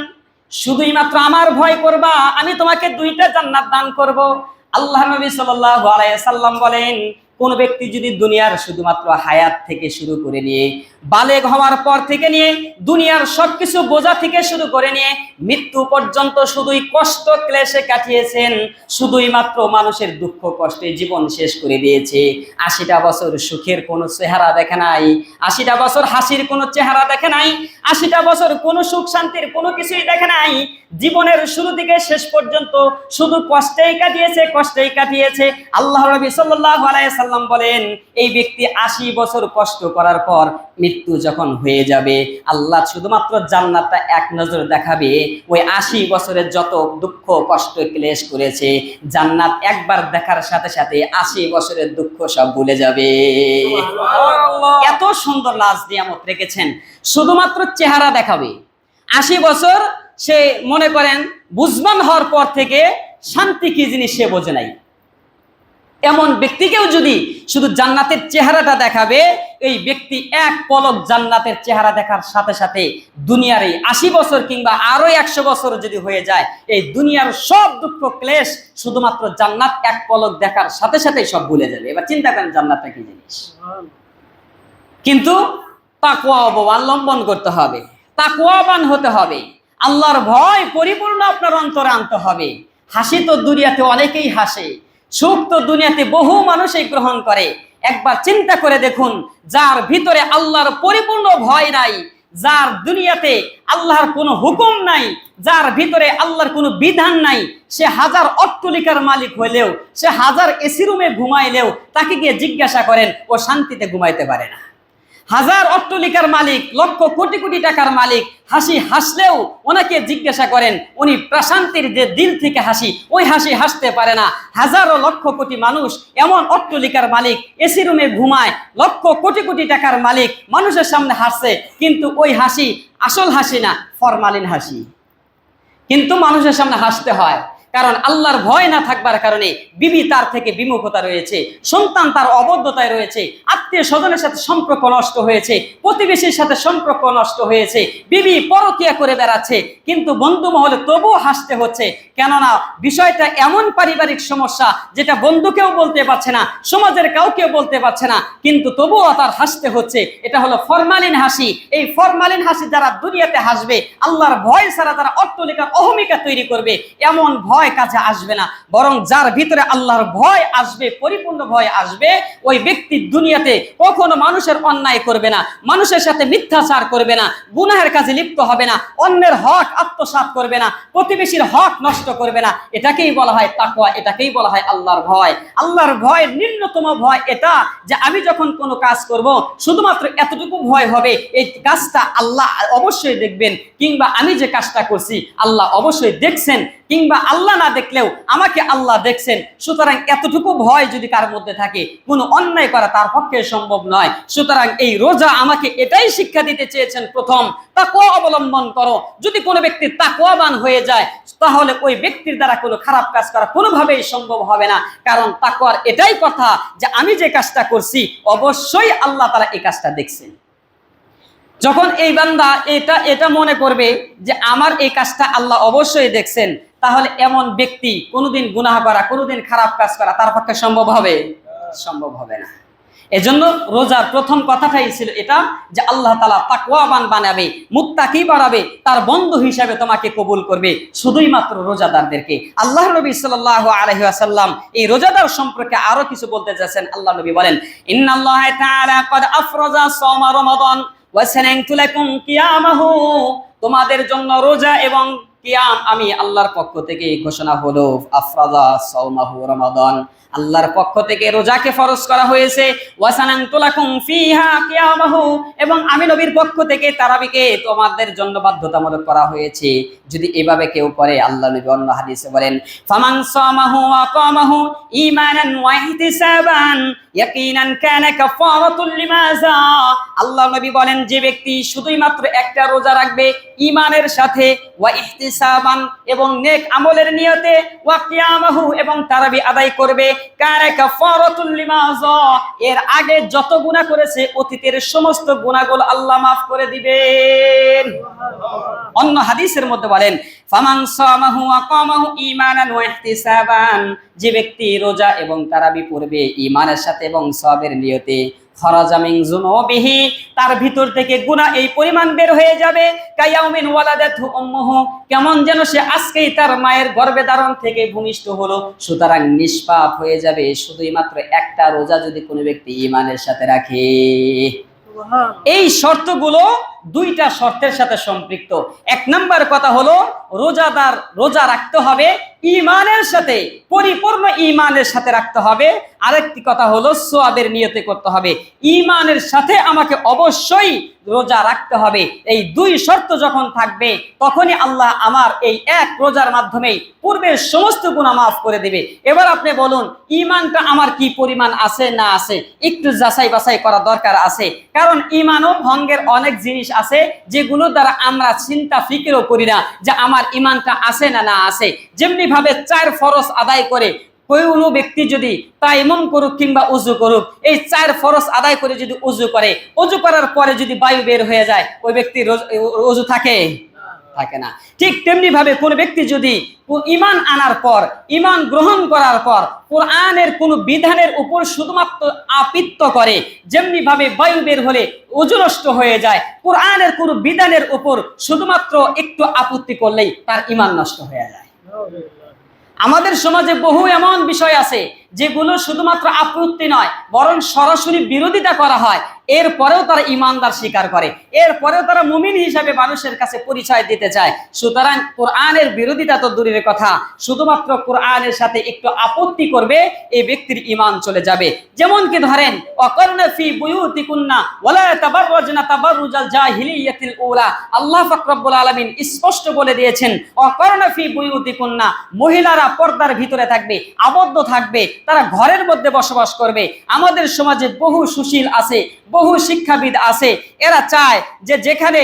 Speaker 1: শুধুই মাত্র আমার ভয় করবা, আমি তোমাকে 2টা জান্নাত দান করব। আল্লাহ নবী সাল্লাল্লাহু আলাইহি সাল্লাম বলেন, কোন ব্যক্তি যদি দুনিয়ার শুধুমাত্র হায়াত থেকে শুরু করে নিয়ে, বালেগ হওয়ার পর থেকে নিয়ে, দুনিয়ার সবকিছু বোঝা থেকে শুরু করে নিয়ে মৃত্যু পর্যন্ত শুধুই কষ্ট ক্লেশে কাটিয়েছেন, শুধুই মাত্র মানুষের দুঃখ কষ্টে জীবন শেষ করে দিয়েছে, 80টা বছর সুখের কোনো চেহারা দেখে নাই, 80টা বছর হাসির কোনো চেহারা দেখে নাই, 80টা বছর কোনো সুখ শান্তির কোনো কিছুই দেখে নাই, জীবনের শুরু থেকে শেষ পর্যন্ত শুধু কষ্টেই কাটিয়েছে। আল্লাহ নবী সাল্লাল্লাহু আলাইহি সাল্লাম বলেন, এই ব্যক্তি 80 বছর কষ্ট করার পর মৃত্যু যখন হয়ে যাবে, আল্লাহ শুধুমাত্র জান্নাতটা এক নজর দেখাবে, ওই 80 বছরের যত দুঃখ কষ্ট ক্লেশ করেছে, জান্নাত একবার দেখার সাথে সাথে 80 বছরের দুঃখ সব ভুলে যাবে। এত সুন্দর লাজ নিয়ামত রেখেছেন, শুধুমাত্র চেহারা দেখাবে। 80 বছর সে মনে করেন বুঝবান হওয়ার পর থেকে শান্তি কি জিনিস সে বোঝে নাই। এমন ব্যক্তিকেও যদি শুধু জান্নাতের চেহারাটা দেখাবে, এই ব্যক্তি এক পলক জান্নাতের চেহারা দেখার সাথে সাথে দুনিয়ার এই ৮০ বছর কিংবা আরো ১০০ বছর যদি হয়ে যায়, এই দুনিয়ার সব দুঃখ ক্লেশ শুধুমাত্র জান্নাত এক পলক দেখার সাথে সাথেই সব ভুলে যাবে। এবার চিন্তা করেন জান্নাতটা কি জিনিস। কিন্তু তাকওয়া অবলম্বন করতে হবে, তাকওয়াবান হতে হবে, আল্লাহর ভয় পরিপূর্ণ আপনার অন্তরে আনতে হবে। হাসি তো দুনিয়াতে অনেকেই হাসে, সুখ তো দুনিয়াতে বহু মানুষই গ্রহণ করে। একবার চিন্তা করে দেখুন, যার ভিতরে আল্লাহর পরিপূর্ণ ভয় নাই, যার দুনিয়াতে আল্লাহর কোনো হুকুম নাই, যার ভিতরে আল্লাহর কোনো বিধান নাই, সে হাজার অট্টালিকার মালিক হইলেও, সে হাজার এসি রুমে ঘুমাইলেও তাকে গিয়ে জিজ্ঞাসা করেন, ও শান্তিতে ঘুমাইতে পারে না। হাজার অট্টালিকার মালিক, লক্ষ কোটি কোটি টাকার মালিক, হাসি হাসলেও ওনাকে জিজ্ঞাসা করেন, উনি প্রশান্তির যে দিল থেকে হাসি, ওই হাসি হাসতে পারে না। হাজারো লক্ষ কোটি মানুষ এমন অট্টালিকার মালিক, এসি রুমে ঘুমায়, লক্ষ কোটি কোটি টাকার মালিক মানুষের সামনে হাসছে, কিন্তু ওই হাসি আসল হাসি না, ফরমালিন হাসি। কিন্তু মানুষের সামনে হাসতে হয়, কারণ আল্লাহর ভয় না থাকবার কারণে বিবি তার থেকে বিমুখতা রয়েছে, সন্তান তার অবদ্ধতায় রয়েছে, আত্মীয় স্বজনের সাথে সম্পর্ক নষ্ট হয়েছে, প্রতিবেশীর সাথে সম্পর্ক নষ্ট হয়েছে, বিবি পরকিয়া করে বেড়াচ্ছে, কিন্তু বন্ধু মহলে তবুও হাসতে হচ্ছে। কেননা বিষয়টা এমন পারিবারিক সমস্যা যেটা বন্ধুকেও বলতে পারছে না, সমাজের কাউকেও বলতে পারছে না, কিন্তু তবুও তার হাসতে হচ্ছে। এটা হলো ফরমালিন হাসি। এই ফরমালিন হাসি যারা দুনিয়াতে হাসবে, আল্লাহর ভয় ছাড়া তারা অট্টালিকার অহমিকা তৈরি করবে, এমন ভয় কাছে আসবে না। বরং যার ভিতরে আল্লাহর ভয় আসবে, পরিপূর্ণ ভয় আসবে, ওই ব্যক্তি দুনিয়াতে কখনো মানুষের অন্যায় করবে না, মানুষের সাথে মিথ্যাচার করবে না, গুনাহের কাজে লিপ্ত হবে না, অন্যের হক আত্মসাৎ করবে না, প্রতিবেশীর হক নষ্ট করবে না। এটাকেই বলা হয় তাকওয়া, এটাকেই বলা হয় আল্লাহর ভয়। আল্লাহর ভয় ন্যূনতম ভয় এটা যে আমি যখন কোনো কাজ করব, শুধুমাত্র এতটুকু ভয় হবে, এই কাজটা আল্লাহ অবশ্যই দেখবেন, কিংবা আমি যে কাজটা করছি আল্লাহ অবশ্যই দেখছেন, কিংবা আল্লাহ না দেখলেও আমাকে আল্লাহ দেখছেন। সুতরাং এতটুকু ভয় যদি কার মধ্যে থাকে, কোনো অন্যায় করা তার পক্ষে সম্ভব নয়। সুতরাং এই রোজা আমাকে এটাই শিক্ষা দিতে চেয়েছেন, প্রথম তাকওয়া অবলম্বন করো। যদি কোনো ব্যক্তি তাকওয়াবান হয়ে যায়, তাহলে ওই ব্যক্তির দ্বারা কোনো খারাপ কাজ করা কোনোভাবেই সম্ভব হবে না। কারণ তাকওয়ার এটাই কথা যে আমি যে কাজটা করছি অবশ্যই আল্লাহ তাআলা এই কাজটা দেখছেন। যখন এই বান্দা এটা মনে করবে যে আমার এই কাজটা আল্লাহ অবশ্যই দেখছেন, তাহলে এমন ব্যক্তি কোনোদিন গুনাহ করা, কোনোদিন খারাপ কাজ করা তার পক্ষে সম্ভব হবে? সম্ভব হবে না। এজন্য রোজার প্রথম কথাটাই ছিল এটা যে আল্লাহ তাআলা তাকওয়াবান বানাবে, মুত্তাকি বানাবে, তার বন্ধু হিসাবে তোমাকে কবুল করবে শুধুই মাত্র রোজাদারদেরকে। আল্লাহর নবী সাল্লাল্লাহু আলাইহি ওয়াসাল্লাম এই রোজাদার সম্পর্কে আরো কিছু বলতে যাচ্ছেন। আল্লাহ নবী বলেন, ইন্নাল্লাহা তাআলা ক্বাদ আফরাজা সাওমা রমাদান ওয়া সানানতু লাকুম কিয়ামাহু, তোমাদের জন্য রোজা এবং কিয়াম আমি আল্লাহর পক্ষ থেকে ঘোষণা হলো। আফরাজা সাওমাহু রমাদান, আল্লাহর পক্ষ থেকে রোজাকে ফরজ করা হয়েছে। ওয়াসানানতু লাকুম ফিহা কিয়ামাহু, এবং আমি নবীর পক্ষ থেকে তারাবিকে তোমাদের জন্য বাধ্যতামূলক করা হয়েছে। যদি এভাবে কেউ করে, আল্লাহ নবী অন্য হাদিসে বলেন, ফামান সামাহু ওয়া কামাহু ঈমানান ওয়া ইহতিসাবান ইয়াকিনান কানা কাফারাতুল লিমা যা। আল্লাহ নবী বলেন, যে ব্যক্তি শুধুই মাত্র একটা রোজা রাখবে ঈমানের সাথে, ওয়া ইহতিসাবান এবং নেক আমলের নিয়তে, ওয়া কিয়ামাহু এবং তারাবি আদায় করবে, কানা কাফারাতুল লিমা যা, এর আগে যত গুনাহ করেছে অতীতের সমস্ত গুনাহগুলো আল্লাহ মাফ করে দিবেন। অন্য হাদিসের মধ্যে বলেন, ফামান সামাহু ওয়া কামাহু ঈমানান ওয়া ইহতিসাবান, যে ব্যক্তি রোজা এবং তারাবি পড়বে ঈমানের সাথে এবং সওয়াবের নিয়তে, খরাজা মিন যুনুবিহি, তার ভিতর থেকে গুনাহ এই পরিমাণ বের হয়ে যাবে, কায়াউমিন ওয়ালাদাতহু উম্মুহু, কেমন যেন সে আজকেই তার মায়ের গর্ভে ধারণ থেকে ভূমিষ্ঠ হলো। সুতরাং নিষ্পাপ হয়ে যাবে শুধুই মাত্র একটা রোজা যদি কোনো ব্যক্তি ঈমানের সাথে রাখে। এই শর্তগুলো দুইটা শর্তের সাথে সম্পৃক্ত। এক নাম্বার কথা হলো রোজাদার রোজা রাখতে হবে ঈমানের সাথে, পরিপূর্ণ ঈমানের সাথে রাখতে হবে। আরেকটি কথা হলো সওয়াবের নিয়তে করতে হবে। ঈমানের সাথে আমাকে অবশ্যই রোজা রাখতে হবে। এই দুই শর্ত যখন থাকবে, তখনই আল্লাহ আমার এই এক রোজার মাধ্যমে পূর্বের সমস্ত গুনাহ মাফ করে দেবে। এবার আপনি বলুন, ঈমানটা আমার কি পরিমাণ আছে না আছে, একটু যাচাই বাছাই করা দরকার আছে। কারণ ঈমানও ভঙ্গের অনেক জিনিস আছে যেগুলো দ্বারা আমরা চিন্তা ফিকিরও করি না যে আমার ঈমানটা আছে না না আছে। যেমনি ভাবে 4 ফরজ আদায় করে কোনো ব্যক্তি যদি তায়াম্মুম করুক কিংবা উযু করুক, এই 4 ফরজ আদায় করে যদি উযু করে, উযু করার পরে যদি বায়ু বের হয়ে যায়, ওই ব্যক্তির উযু থাকে না। ঠিক তেমনি ভাবে কোন ব্যক্তি যদি ঈমান আনার পর, ঈমান গ্রহণ করার পর কোরআনের কোন বিধানের উপর শুধুমাত্র আপিত্ত করে, যেমনি ভাবে বায়ু বের হলে ওযু নষ্ট হয়ে যায়, কোরআনের কোন বিধানের উপর শুধুমাত্র একটু আপত্তি করলেই তার ঈমান নষ্ট হয়ে যায়। আমাদের সমাজে বহু এমন বিষয় আছে যেগুলো শুধুমাত্র আপত্তি নয়, বরং সরাসরি বিরোধিতা করা হয়, এরপরেও তারা ইমানদার স্বীকার করে, এরপরেও তারা মুমিন হিসাবে মানুষের কাছে পরিচয় দিতে চায়। সুতরাং কোরআনের বিরোধিতা তো দূরের কথা, শুধুমাত্র কোরআনের সাথে একটু আপত্তি করবে, এই ব্যক্তির ঈমান চলে যাবে। যেমন কি ধরেন, ওয়াকারনা ফি বুয়ুতিকুন্না ওয়ালা তাবাররাজনা তাবাররুজাল জাহিলিয়াতিল উলা, আল্লাহ পাক রব্বুল আলামিন স্পষ্ট বলে দিয়েছেন, ওয়াকারনা ফি বুয়ুতিকুন্না, মহিলারা পর্দার ভিতরে থাকবে, আবদ্ধ থাকবে, তারা ঘরের মধ্যে বসবাস করবে। আমাদের সমাজে বহু সুশীল আছে, বহু শিক্ষাবিদ আছে, এরা চায় যে যেখানে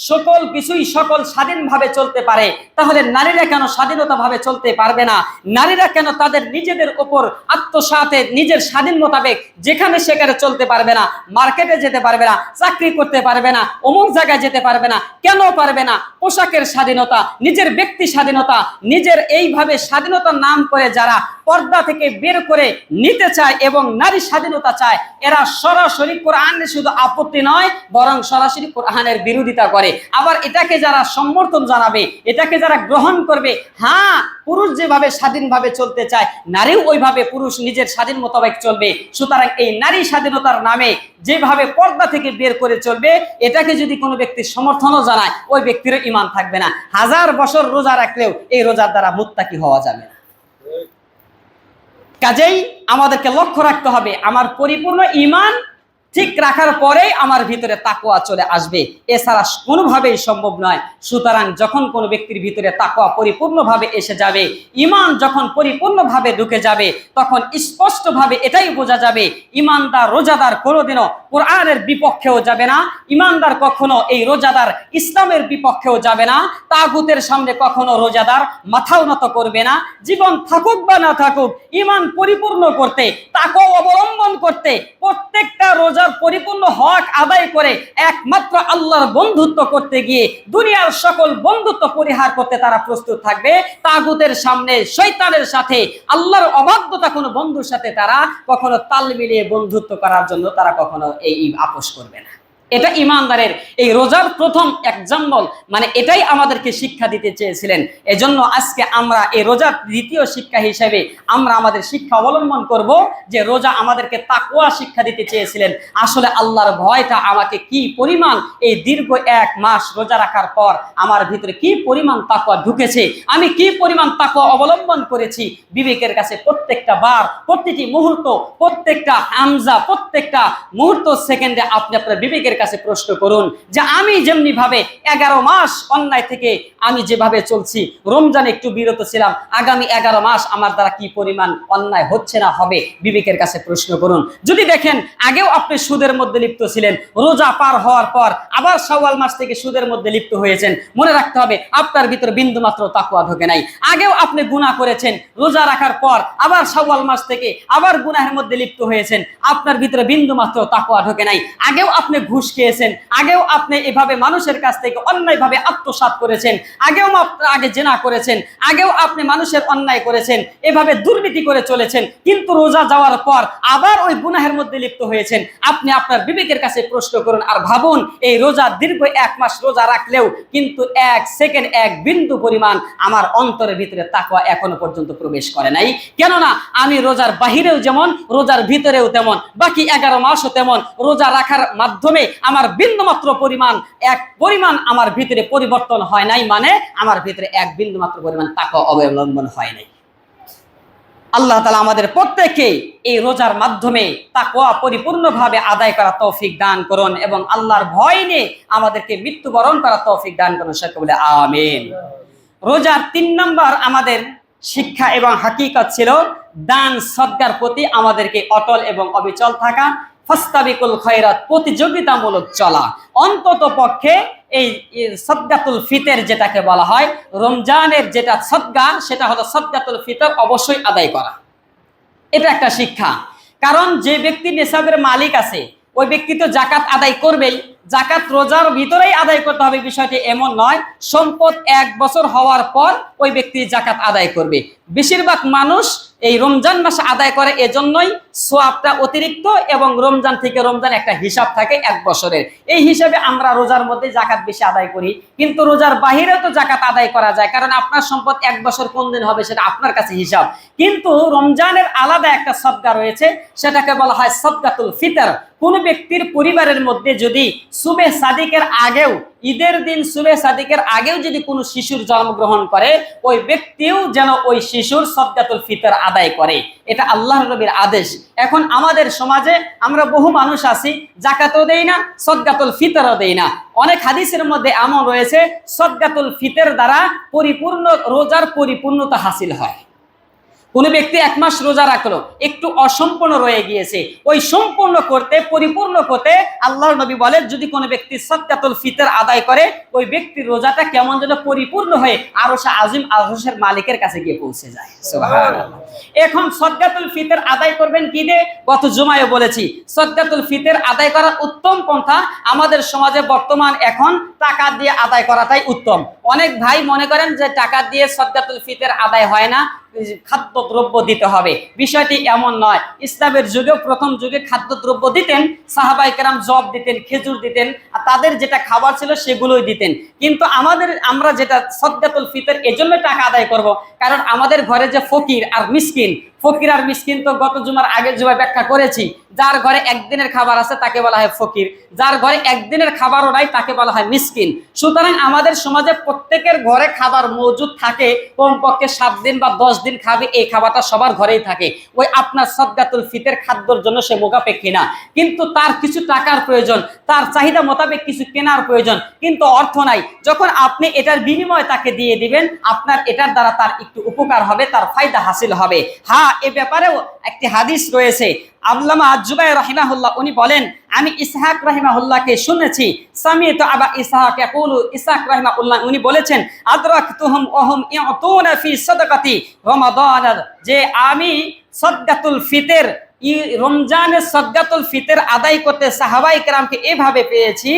Speaker 1: সকল কিছুই সকল স্বাধীনভাবে চলতে পারে, তাহলে নারীরা কেন স্বাধীনতা ভাবে চলতে পারবে না? নারীরা কেন তাদের নিজেদের উপর আত্মসাতে নিজের স্বাধীন মোতাবেক যেখানে সেখানে চলতে পারবে না? মার্কেটে যেতে পারবে না, চাকরি করতে পারবে না, অমুক জায়গায় যেতে পারবে না, কেন পারবে না? পোশাকের স্বাধীনতা, নিজের ব্যক্তি স্বাধীনতা, নিজের এইভাবে স্বাধীনতার নাম করে যারা পর্দা থেকে বের করে নিতে চায় এবং নারী স্বাধীনতা চায়, এরা সরাসরি কোরআনে শুধু আপত্তি নয়, বরং সরাসরি কোরআনের বিরোধিতা করে। আবার এটাকে যারা সমর্থন জানাবে, এটাকে যারা গ্রহণ করবে, হ্যাঁ পুরুষ যেভাবে স্বাধীনভাবে চলতে চায়, নারীও ওইভাবে পুরুষ নিজের স্বাধীন মোতাবেক চলবে। সুতরাং এই নারী স্বাধীনতার নামে যেভাবে পর্দা থেকে বের করে চলবে, এটাকে যদি কোনো ব্যক্তি সমর্থনও জানায়, ওই ব্যক্তির ঈমান থাকবে না। 1000 বছর রোজা রাখলেও এই রোজার দ্বারা মুত্তাকি হওয়া যাবে না। কাজেই আমাদেরকে লক্ষ্য রাখতে হবে, আমার পরিপূর্ণ ঈমান ঠিক রাখার পরেই আমার ভিতরে তাকওয়া চলে আসবে, এছাড়া কোনোভাবেই সম্ভব নয়। সুতরাং যখন কোনো ব্যক্তির ভিতরে তাকওয়া পরিপূর্ণভাবে এসে যাবে, ঈমান যখন পরিপূর্ণভাবে ঢুকে যাবে, তখন স্পষ্টভাবে এটাই বোঝা যাবে, ঈমানদার রোজাদার কোনোদিনও কোরআনের বিপক্ষেও যাবে না, ঈমানদার কখনো এই রোজাদার ইসলামের বিপক্ষেও যাবে না, তাগুতের সামনে কখনো রোজাদার মাথাও নত করবে না। জীবন থাকুক বা না থাকুক, ঈমান পরিপূর্ণ করতে, তাকওয়া অবলম্বন করতে, প্রত্যেকটা রোজা পরিপূর্ণ হক আদায় করে একমাত্র আল্লাহর বন্ধুত্ব করতে গিয়ে দুনিয়ার সকল বন্ধুত্ব পরিহার করতে তারা প্রস্তুত থাকবে। তাগুতের সামনে, শয়তানের সাথে, আল্লাহর অবাধ্যতা কোনো বন্ধুর সাথে তারা কখনো তাল মিলিয়ে বন্ধুত্ব করার জন্য তারা কখনো এই আপোষ করবে না। এটা ঈমানদারের এই রোজার প্রথম এক্সাম্পল, মানে এটাই আমাদেরকে শিক্ষা দিতে চেয়েছিলেন। এজন্য আজকে আমরা এই রোজার দ্বিতীয় শিক্ষা হিসেবে আমরা আমাদের শিক্ষা অবলম্বন করব যে রোজা আমাদেরকে তাকওয়া শিক্ষা দিতে চেয়েছিলেন। আসলে আল্লাহর ভয়টা আমাকে কি পরিমাণ এই দীর্ঘ 1 মাস রোজা রাখার পর আমার ভিতরে কি পরিমাণ তাকওয়া ঢুকেছে, আমি কি পরিমাণ তাকওয়া অবলম্বন করেছি। বিবেকের কাছে প্রত্যেকটা বার, প্রতিটি মুহূর্ত, প্রত্যেকটা হামজা, প্রত্যেকটা মুহূর্ত সেকেন্ডে আপনি আপনার বিবেকের কাছে প্রশ্ন করুন যে আমি যেমনি ভাবে 11 মাস অন্যায় থেকে আমি যেভাবে চলছি, রমজানে একটু বিরত ছিলাম, আগামী 11 মাস আমার দ্বারা কি পরিমাণ অন্যায় হচ্ছে না হবে, বিবেকের কাছে প্রশ্ন করুন। যদি দেখেন আগেও আপনি সুদের মধ্যে লিপ্ত ছিলেন, রোজা পার হওয়ার পর আবার শাওয়াল মাস থেকে সুদের মধ্যে লিপ্ত হয়েছেন, মনে রাখতে হবে আপনার ভিতরে বিন্দু মাত্র তাকওয়া ঢোকে নাই। আগেও আপনি গুনাহ করেছেন, রোজা রাখার পর আবার শাওয়াল মাস থেকে আবার গুনাহের মধ্যে লিপ্ত হয়েছেন, আপনার ভিতরে বিন্দু মাত্র তাকওয়া ঢোকে নাই। আগেও আপনি ঘুষ খেয়েছেন, আগেও আপনি এভাবে মানুষের কাছ থেকে অন্যায়ভাবে আত্মসাৎ করেছেন, আগেও আগে জেনা করেছেন, আগেও আপনি মানুষের অন্যায় করেছেন, এভাবে দুর্নীতি করে চলেছেন, কিন্তু রোজা যাওয়ার পর আবার ওই গুনাহের মধ্যে লিপ্ত হয়েছেন। আপনি আপনার বিবেকের কাছে প্রশ্ন করুন আর ভাবুন, এই রোজা দীর্ঘ 1 মাস রোজা রাখলেও কিন্তু 1 সেকেন্ড 1 বিন্দু পরিমাণ আমার অন্তরের ভিতরে তাকওয়া এখনো পর্যন্ত প্রবেশ করে নাই। কেননা আমি রোজার বাহিরেও যেমন, রোজার ভিতরেও তেমন, বাকি 11 মাসও তেমন রোজা রাখার মাধ্যমে আমার বিন্দুমাত্র পরিমাণ আমার ভিতরে পরিবর্তন হয় নাই, মানে আমার ভিতরে 1 বিন্দুমাত্র পরিমাণ তাকওয়া অবলম্বন হয় নাই। আল্লাহ তাআলা আমাদের প্রত্যেককে এই রোজার মাধ্যমে তাকওয়া পরিপূর্ণভাবে আদায় করা তৌফিক দান করুন এবং আল্লাহর ভয় নিয়ে আমাদেরকে মৃত্যুবরণ করা তৌফিক দান করুন, সকলে বলে আমিন। রোজার 3 নম্বর আমাদের শিক্ষা এবং হাকিকত ছিল দান সদকার প্রতি আমাদেরকে অটল এবং অবিচল থাকা, ফাস্তাবিকুল খায়রাত, প্রতিযোগিতামূলক চলা। অন্তত পক্ষে এই সদকাতুল ফিতর যেটাকে বলা হয়, রমজানের যেটা সদকা, সেটা হলো সদকাতুল ফিতর অবশ্যই আদায় করা। এটা একটা শিক্ষা। কারণ যে ব্যক্তি নেশাবের মালিক আছে ওই ব্যক্তি তো জাকাত আদায় করবেই। জাকাত রোজার ভিতরেই আদায় করতে হবে বিষয়টি এমন নয়, সম্পদ 1 বছর হওয়ার পর ওই ব্যক্তি জাকাত আদায় করবে। বেশিরভাগ মানুষ এই রমজান মাসে আদায় করে, এজন্যই সোয়াবটা অতিরিক্ত, এবং রমজান থেকে রমজান একটা হিসাব থাকে 1 বছরের। এই হিসাবে আমরা রোজার মধ্যে জাকাত বেশি আদায় করি, কিন্তু রোজার বাহিরেও তো জাকাত আদায় করা যায়, কারণ আপনার সম্পদ 1 বছর কোন দিন হবে সেটা আপনার কাছে হিসাব। কিন্তু রমজানের আলাদা একটা সদকা রয়েছে, সেটাকে বলা হয় সদকাতুল ফিতর। কোন ব্যক্তির পরিবারের মধ্যে যদি সুবে সাদিকের আগেও, ঈদের দিন সুবে সাদিকের আগেও যদি কোনো শিশুর জন্মগ্রহণ করে, ওই ব্যক্তিও যেন ওই শিশুর সদকাতুল ফিতর আদায় করে। এটা আল্লাহর নবীর আদেশ। এখন আমাদের সমাজে আমরা বহু মানুষ আছি, জাকাতও দেই না, সদকাতুল ফিতরও দেই না। অনেক হাদিসের মধ্যে এমন রয়েছে সদকাতুল ফিতর দ্বারা পরিপূর্ণ রোজার পরিপূর্ণতা হাসিল হয়। কোন ব্যক্তি 1 মাস রোজা রাখলো, একটু অসম্পূর্ণ রয়ে গিয়েছে, ওই সম্পূর্ণ করতে, পরিপূর্ণ করতে আল্লাহর নবী বলেন যদি কোনো ব্যক্তি সদকাতুল ফিতর আদায় করে, ওই ব্যক্তির রোজাটা কেমন যেন পরিপূর্ণ হয়ে আরশে আজিম, আরশের মালিকের কাছে গিয়ে পৌঁছে যায়। সুবহানাল্লাহ। এখন সদকাতুল ফিতর আদায় করবেন কি দিয়ে? গত জুমায় বলেছি, সদকাতুল ফিতর আদায় করার উত্তম পন্থা আমাদের সমাজে বর্তমান এখন টাকা দিয়ে আদায় করাটাই উত্তম। অনেক ভাই মনে করেন যে টাকা দিয়ে সদকাতুল ফিতর আদায় হয় না, খাদ্যদ্রব্য দিতে হবে। বিষয়টি এমন নয়। ইসলামের যুগে, প্রথম যুগে খাদ্যদ্রব্য দিতেন, সাহাবায়ে কেরাম জব দিতেন, খেজুর দিতেন, আর তাদের যেটা খাবার ছিল সেগুলোই দিতেন। কিন্তু আমরা যেটা সদকাতুল ফিতর এজন্য টাকা আদায় করব, কারণ আমাদের ঘরে যে ফকির আর মিসকিন, ফকির আর মিসকিন তো গত জুমার আগের জুমায় ব্যাখ্যা করেছি। যার ঘরে একদিনের খাবার আছে তাকে বলা হয় ফকির, যার ঘরে একদিনের খাবারও নাই তাকে বলা হয় মিসকিন। সুতরাং আমাদের সমাজে প্রত্যেকের ঘরে খাবার মজুদ থাকে, কমপক্ষে 7 দিন বা 10 দিন খাবে, এই খাবারটা সবার ঘরেই থাকে। ওই আপনার সদকাতুল ফিতর খাদ্যর জন্য সে মোকাপেক্ষী না, কিন্তু তার কিছু টাকার প্রয়োজন, তার চাহিদা মোতাবেক কিছু কেনার প্রয়োজন, কিন্তু অর্থ নাই। যখন আপনি এটার বিনিময়ে তাকে দিয়ে দিবেন, আপনার এটার দ্বারা তার একটু উপকার হবে, তার ফায়দা হাসিল হবে। হ্যাঁ, এ ব্যাপারেও একটি হাদিস রয়েছে। আল্লামা জুবাইর রাহিমাহুল্লাহ উনি বলেন, আমি ইসহাক রাহিমাহুল্লাহকে শুনেছি, সামি'তু আবা ইসহাক ইয়াকুলু, ইসহাক রাহিমাহুল্লাহ উনি বলেছেন, আদরাকতুহুম ওয়া হুম ইয়াতুনা ফি সাদাকাতি রমাদান, যে আমি সদকাতুল ফিতর, রমজানের সদকাতুল ফিতর আদায় করতে সাহাবায়ে কেরামকে এভাবে পেয়েছি,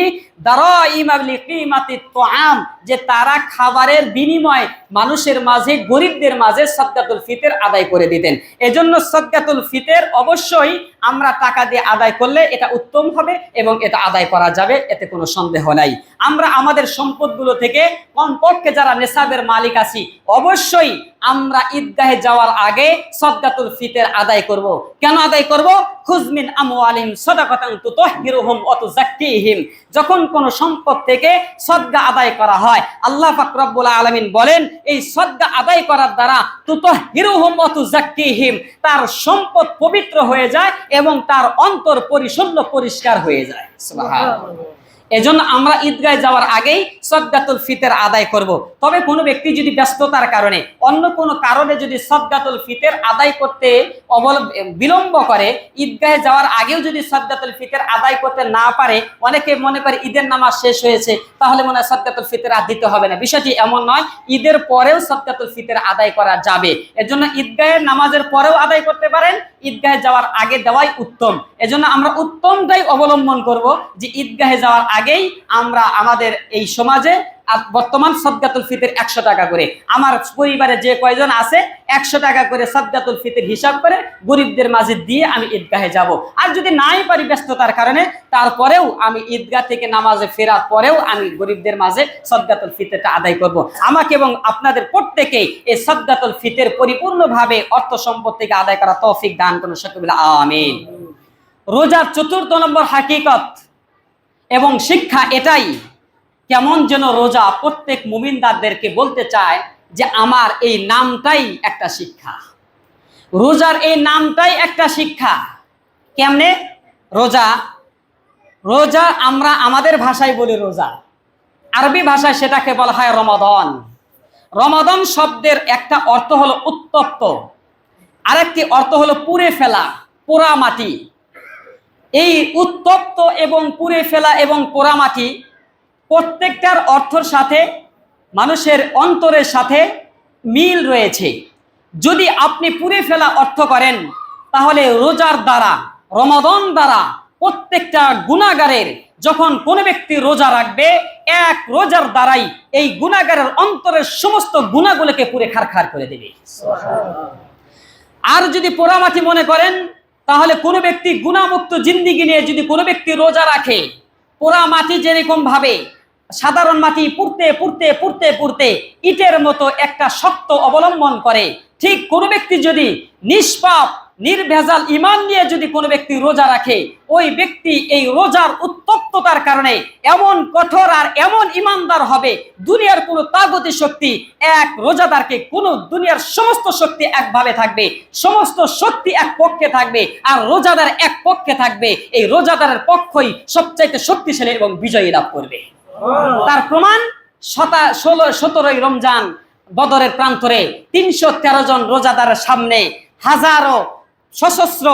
Speaker 1: দারাইমা লিকিমাতিত তুআম, যে তারা খাবারের বিনিময়ে মানুষের মাঝে, গরিবদের মাঝে সদকাতুল ফিতর আদায় করে দিতেন। এজন্য সদকাতুল ফিতর অবশ্যই আমরা টাকা দিয়ে আদায় করলে এটা উত্তম হবে এবং এটা আদায় করা যাবে, এতে কোনো সন্দেহ নাই। আমরা আমাদের সম্পদগুলো থেকে কমপক্ষে যারা নেশাবের মালিক আছি, অবশ্যই আমরা ঈদগাহে যাওয়ার আগে সদকাতুল ফিতর আদায় করব। কেন আদায় করব? খুজমিন আমওয়ালিহিম সাদাকাতান তুতাহহিরুহুম ওয়া তুযাক্কিহিম। যখন কোন সম্পদ থেকে সদকা আদায় করা হয়, আল্লাহ পাক রব্বুল আলামিন বলেন এই সদকা আদায় করার দ্বারা তুতাহহিরুহুম ওয়া তুযাক্কিহিম, তার সম্পদ পবিত্র হয়ে যায় এবং তার অন্তর পরিশুদ্ধ, পরিষ্কার হয়ে যায়। সুবহানাল্লাহ। এজন্য আমরা ঈদগাহে যাওয়ার আগেই সদকাতুল ফিতর আদায় করব। তবে কোনো ব্যক্তি যদি ব্যস্ততার কারণে, অন্য কোনো কারণে যদি সদকাতুল ফিতর আদায় করতে বিলম্ব করে, ঈদগাহে যাওয়ার আগেও যদি সদকাতুল ফিতর আদায় করতে না পারে, অনেকে মনে করে ঈদের নামাজ শেষ হয়েছে তাহলে মনে হয় সদকাতুল ফিতর আর দিতে হবে না। বিষয়টি এমন নয়, ঈদের পরেও সদকাতুল ফিতর আদায় করা যাবে। এজন্য ঈদগাহের নামাজের পরেও আদায় করতে পারেন, ঈদগাহে যাওয়ার আগে দেওয়াই উত্তম। এজন্য আমরা উত্তমটাই অবলম্বন করব, যে ঈদগাহে যাওয়ার আগেই আমরা আমাদের এই সমাজে বর্তমান সদকাতুল ফিতর 100 টাকা করে, আমার পরিবারে যে কয়জন আছে 100 টাকা করে সদকাতুল ফিতর হিসাব করে গরিবদের মাঝে দিয়ে আমি ঈদগাহে যাব। আর যদি নাই পারি ব্যস্ততার কারণে, তারপরেও আমি ঈদগাহ থেকে নামাজে ফেরার পরেও আমি গরিবদের মাঝে সদকাতুল ফিতরটা আদায় করব। আমাকে এবং আপনাদের প্রত্যেকেই এই সদকাতুল ফিতর পরিপূর্ণভাবে অর্থ সম্পদ থেকে আদায় করা তৌফিক দান করুন, সকলে বলে আমিন। রোজার 4র্থ নম্বর হাকিকত এবং শিক্ষা এটাই, কেমন যেন রোজা প্রত্যেক মুমিনদারদেরকে বলতে চায় যে আমার এই নামটাই একটা শিক্ষা, রোজার এই নামটাই একটা শিক্ষা। কেমনে? রোজা আমরা আমাদের ভাষায় বলি রোজা, আরবি ভাষায় সেটাকে বলা হয় রমাদান। রমাদান শব্দের একটা অর্থ হলো উত্তপ্ত, আরেকটি অর্থ হলো পুড়ে ফেলা, পোড়া মাটি। এই উত্তপ্ত এবং পুড়ে ফেলা এবং পোড়া মাটি প্রত্যেকটার অর্থের সাথে মানুষের অন্তরের সাথে মিল রয়েছে। যদি আপনি পুড়ে ফেলা অর্থ করেন, তাহলে রোজার দ্বারা, রমাদান দ্বারা প্রত্যেকটা গুনাহগারের, যখন কোন ব্যক্তি রোজা রাখবে, এক রোজার দ্বারাই এই গুনাহগারের অন্তরের সমস্ত গুনাহগুলোকে পুরে খারখার করে দেবে। আর যদি পোড়ামাটি মনে করেন, তাহলে কোনো ব্যক্তি গুনাহমুক্ত জিন্দেগি নিয়ে যদি কোনো ব্যক্তি রোজা রাখে, পোড়া মাটি যেরকম ভাবে সাধারণ মাটি পুড়তে পুড়তে পুড়তে পুড়তে ইটের মতো একটা শক্ত অবলম্বন করে, ঠিক কোনো ব্যক্তি যদি নিষ্পাপ নির্ভেজাল ঈমান নিয়ে যদি কোনো ব্যক্তি রোজা রাখে, ওই ব্যক্তি এই রোজার উত্তপ্ততার কারণে এমন কঠোর আর এমন ঈমানদার হবে, দুনিয়ার কোনো তাগুতি শক্তি এক রোজাদারকে, কোনো দুনিয়ার সমস্ত শক্তি একভাবে থাকবে, সমস্ত শক্তি এক পক্ষে থাকবে, আর রোজাদার এক পক্ষে থাকবে। এই রোজাদারের পক্ষই সবচাইতে শক্তিশালী এবং বিজয়ী লাভ করবে। তার প্রমাণ 17ই রমজান বদরের প্রান্তরে 313 জন রোজাদারের সামনে হাজারো সশস্ত্র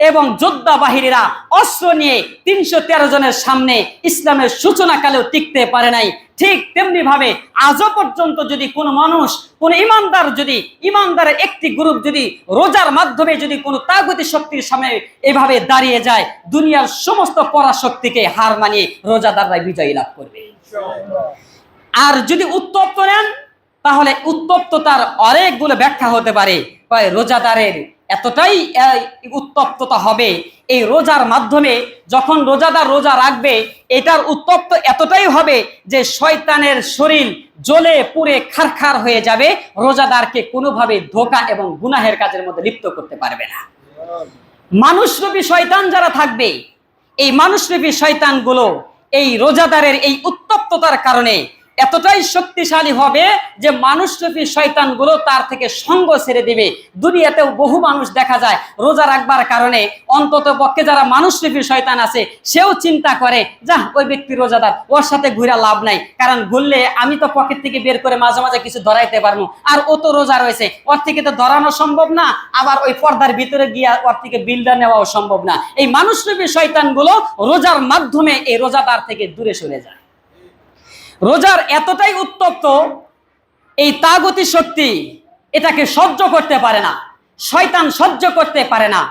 Speaker 1: এবং যোদ্ধা বাহিনীরা অস্ত্র নিয়ে 313 জনের সামনে ইসলামের সূচনাকালেও টিকতে পারে নাই। ঠিক তেমনি ভাবে আজও পর্যন্ত যদি কোনো মানুষ, কোনো ইমানদার, যদি ইমানদারের একটি গ্রুপ যদি রোজার মাধ্যমে যদি কোনো তাগুতি শক্তির সামনে এভাবে দাঁড়িয়ে যায়, দুনিয়ার সমস্ত পরাশক্তিকে হার মানিয়ে রোজাদাররাই বিজয়ী লাভ করবে। আর যদি উত্তপ্ত নেন, তাহলে উত্তপ্ততার অনেকগুলো ব্যাখ্যা হতে পারে। রোজাদারের এতটাই উত্তপ্ততা হবে এই রোজার মাধ্যমে, যখন রোজাদার রোজা রাখবে, এটার উত্তপ্ত এতটাই হবে যে শয়তানের শরীর জ্বলে পুড়ে খারখার হয়ে যাবে, রোজাদারকে কোনোভাবে ধোঁকা এবং গুনাহের কাজের মধ্যে লিপ্ত করতে পারবে না। মানুষরূপী শয়তান যারা থাকবে, এই মানুষরূপী শয়তানগুলো এই রোজাদারের এই উত্তপ্ততার কারণে এতটাই শক্তিশালী হবে যে মানুষরূপী শয়তানগুলো তার থেকে সঙ্গ ছেড়ে দিবে। দুনিয়াতেও বহু মানুষ দেখা যায় রোজা রাখবার কারণে অন্তত পক্ষে যারা মানুষরূপী শয়তান আছে, সেও চিন্তা করে, যা ওই ব্যক্তি রোজাদার, ওর সাথে ঘুরে লাভ নাই, কারণ ঘুরলে আমি তো পকেট থেকে বের করে মাঝে মাঝে কিছু ধরাইতে পারবো, আর ও তো রোজা রয়েছে, ওর থেকে তো ধরানো সম্ভব না, আবার ওই পর্দার ভিতরে গিয়া ওর থেকে বিলটা নেওয়াও সম্ভব না। এই মানুষরূপী শয়তানগুলো রোজার মাধ্যমে এই রোজাদার থেকে দূরে সরে যায়। রোজার এতটাই উত্তপ্ত এই তাগুতি শক্তি, এটাকে সহ্য করতে পারে না, শয়তান সহ্য করতে পারে না।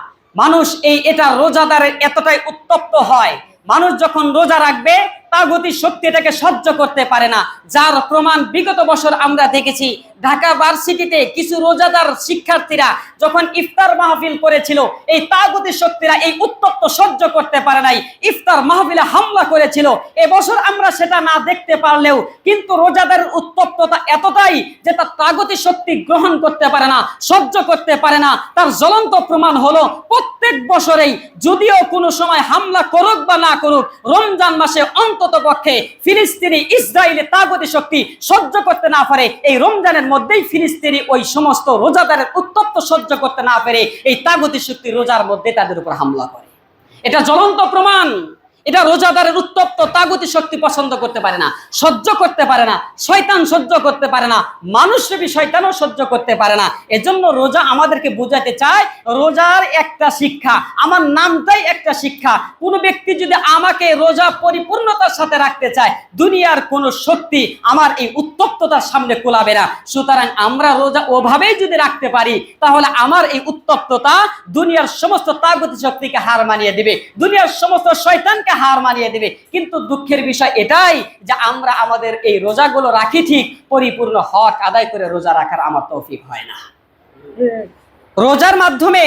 Speaker 1: মানুষ এটা রোজাদারের এতটাই উত্তপ্ত হয়, মানুষ যখন রোজা রাখবে তাগুতি শক্তি এটাকে সহ্য করতে পারে না। যার প্রমাণ বিগত বছর আমরা দেখেছি, ঢাকা ভার্সিটিতে কিছু রোজাদার শিক্ষার্থীরা যখন ইফতার মাহফিল করেছিল, এই তাগুতি শক্তিরা এই উত্তপ্ত সহ্য করতে পারে নাই, ইফতার মাহফিলে হামলা করেছিল। এবছর আমরা সেটা না দেখতে পারলেও কিন্তু রোজাদারের উত্তপ্ততা এতটাই যে তার তাগুতি শক্তি গ্রহণ করতে পারে না, সহ্য করতে পারে না। তার জ্বলন্ত প্রমাণ হলো প্রত্যেক বছরেই যদিও কোনো সময় হামলা করুক বা না করুক, রমজান মাসে অন্তত পক্ষে ফিলিস্তিনি ইসরায়েলের তাগুতি শক্তি সহ্য করতে না পারে, এই রমজানের মধ্যেই ফিলিস্তিনি ওই সমস্ত রোজাদারের উত্তপ্ত সহ্য করতে না পেরে এই তাগুতি শক্তি রোজার মধ্যে তাদের উপর হামলা করে। এটা জ্বলন্ত প্রমাণ। এটা রোজাদারের উত্তপ্ত তাগুতি শক্তি পছন্দ করতে পারে না, সহ্য করতে পারে না, শয়তান সহ্য করতে পারে না, মানুষরূপী শয়তানও সহ্য করতে পারে না। এজন্য রোজা আমাদেরকে বোঝাতে চায়, রোজার একটা শিক্ষা, আমার নামটাই একটা শিক্ষা। কোনো ব্যক্তি যদি আমাকে রোজা পরিপূর্ণতার সাথে রাখতে চায়, দুনিয়ার কোনো শক্তি আমার এই উত্তপ্ততার সামনে কোলাবে না। সুতরাং আমরা রোজা ওভাবেই যদি রাখতে পারি, তাহলে আমার এই উত্তপ্ততা দুনিয়ার সমস্ত তাগুতি শক্তিকে হার মানিয়ে দিবে, দুনিয়ার সমস্ত শয়তানকে হার মানিয়ে দিবে। কিন্তু দুঃখের বিষয় এটাই যে আমরা আমাদের এই রোজাগুলো রাখি ঠিক, পরিপূর্ণ হক আদায় করে রোজা রাখার আমার তৌফিক হয় না। রোজার মাধ্যমে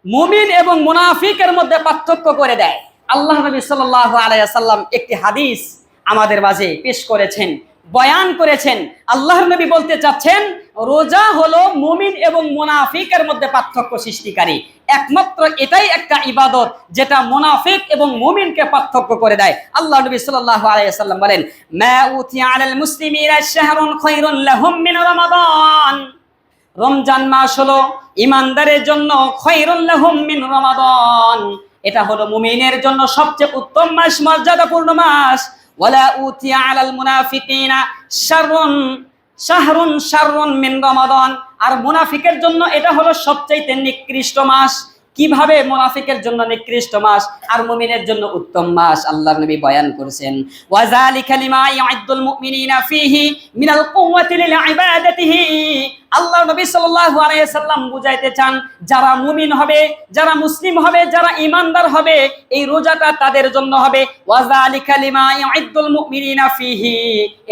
Speaker 1: মুমিন এবং মুনাফিকের মধ্যে পার্থক্য করে দেয়। আল্লাহ নবী সাল্লাল্লাহু আলাইহি ওয়াসাল্লাম একটি হাদিস আমাদের মাঝে পেশ করেছেন, বয়ান করেছেন। আল্লাহর নবী বলতে চাচ্ছেন, রোজা হলো মুমিন এবং মুনাফিকের মধ্যে পার্থক্য সৃষ্টিকারী। একমাত্র এটাই একটা ইবাদত যেটা মুনাফিক এবং মুমিনকে পার্থক্য করে দেয়। আল্লাহ নবী সাল্লাল্লাহু আলাইহি ওয়াসাল্লাম বলেন, মা উতিয়া আলাল মুসলিমিনা শাহরুন খায়রুন লাহুম মিন রমাদান। রমজান মাস হলো ঈমানদারের জন্য খায়রুন লাহুম মিন রমাদান, এটা হলো মুমিনের জন্য সবচেয়ে উত্তম মাস, মর্যাদাপূর্ণ মাস। ওয়ালা উতিয়া আলাল মুনাফিকিনা শাহরুন মিন রমাদান, আর মুনাফিকের জন্য এটা হলো সবচেয়ে নিকৃষ্ট মাস। কিভাবে মুনাফিকের জন্য নিকৃষ্ট মাস আর মুমিনের জন্য উত্তম মাস আল্লাহর নবী বয়ান করেছেন, ওয়াযালিকা লিমা ইয়া'দুল মুমিনিনা ফীহি মিনাল কুওয়াতি লিল ইবাদাতিহি। আল্লাহর নবী নবী সাল্লাল্লাহু আলাইহি সাল্লাম বুঝাইতে চান, যারা মুমিন হবে, যারা মুসলিম হবে, যারা ঈমানদার হবে, এই রোজাটা তাদের জন্য হবে। ওয়াযালিকা লিমা ইয়াইদুল মুমিনিনা ফিহি,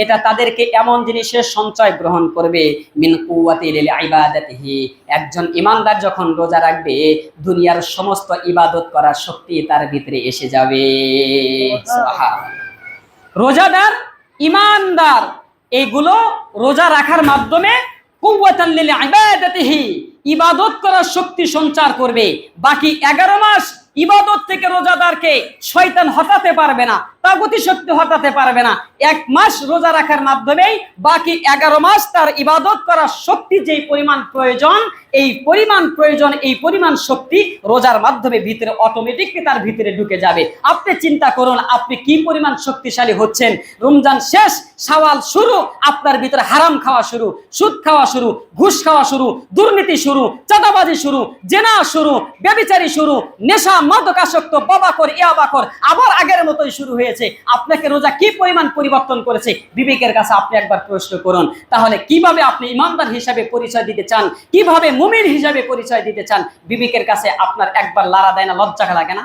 Speaker 1: এটা তাদেরকে এমন জিনিসের সঞ্চয় গ্রহণ করবে মিন কুওয়াতি লিল ইবাদাতিহি। একজন ঈমানদার যখন রোজা রাখবে, দুনিয়ার সমস্ত ইবাদত করার শক্তি তার ভিতরে এসে যাবে। সুবহানাল্লাহ। রোজাদার, ঈমানদার, এইগুলো রোজা রাখার মাধ্যমে কুওয়াতান লিল ইবাদাতিহি, ইবাদত করার শক্তি সঞ্চার করবে। বাকি 11 মাস ইবাদত থেকে রোজাদারকে শয়তান হটাতে পারবে না, তাগুতি শক্তি হটাতে পারবে না। 1 মাস রোজা রাখার মাধ্যমেই বাকি 11 মাস তার ইবাদত করার শক্তি যেই পরিমাণ প্রয়োজন, এই পরিমাণ শক্তি রোজার মাধ্যমে ভিতরে অটোমেটিকলি তার ভিতরে ঢুকে যাবে। আপনি চিন্তা করুন, আপনি কি পরিমাণ শক্তিশালী হচ্ছেন। রমজান শেষ, শাওয়াল শুরু, আপনার ভিতরে হারাম খাওয়া শুরু, সুদ খাওয়া শুরু, ঘুষ খাওয়া শুরু, দুর্নীতি শুরু, চাঁদাবাজি শুরু, জেনা শুরু, ব্যভিচারী শুরু, নেশা মাদকাসক্ত, বাবাখোর, ইয়াবাখোর আবার আগের মতোই শুরু হয়েছে। আপনাকে রোজা কি পরিমাণ পরিবর্তন করেছে বিবেকের কাছে আপনি একবার প্রশ্ন করুন। তাহলে কিভাবে আপনি ঈমানদার হিসাবে পরিচয় দিতে চান, কিভাবে মুমিন হিসাবে পরিচয় দিতে চান, বিবেকের কাছে আপনার একবার লাড়া দেয় না, লজ্জা লাগে না?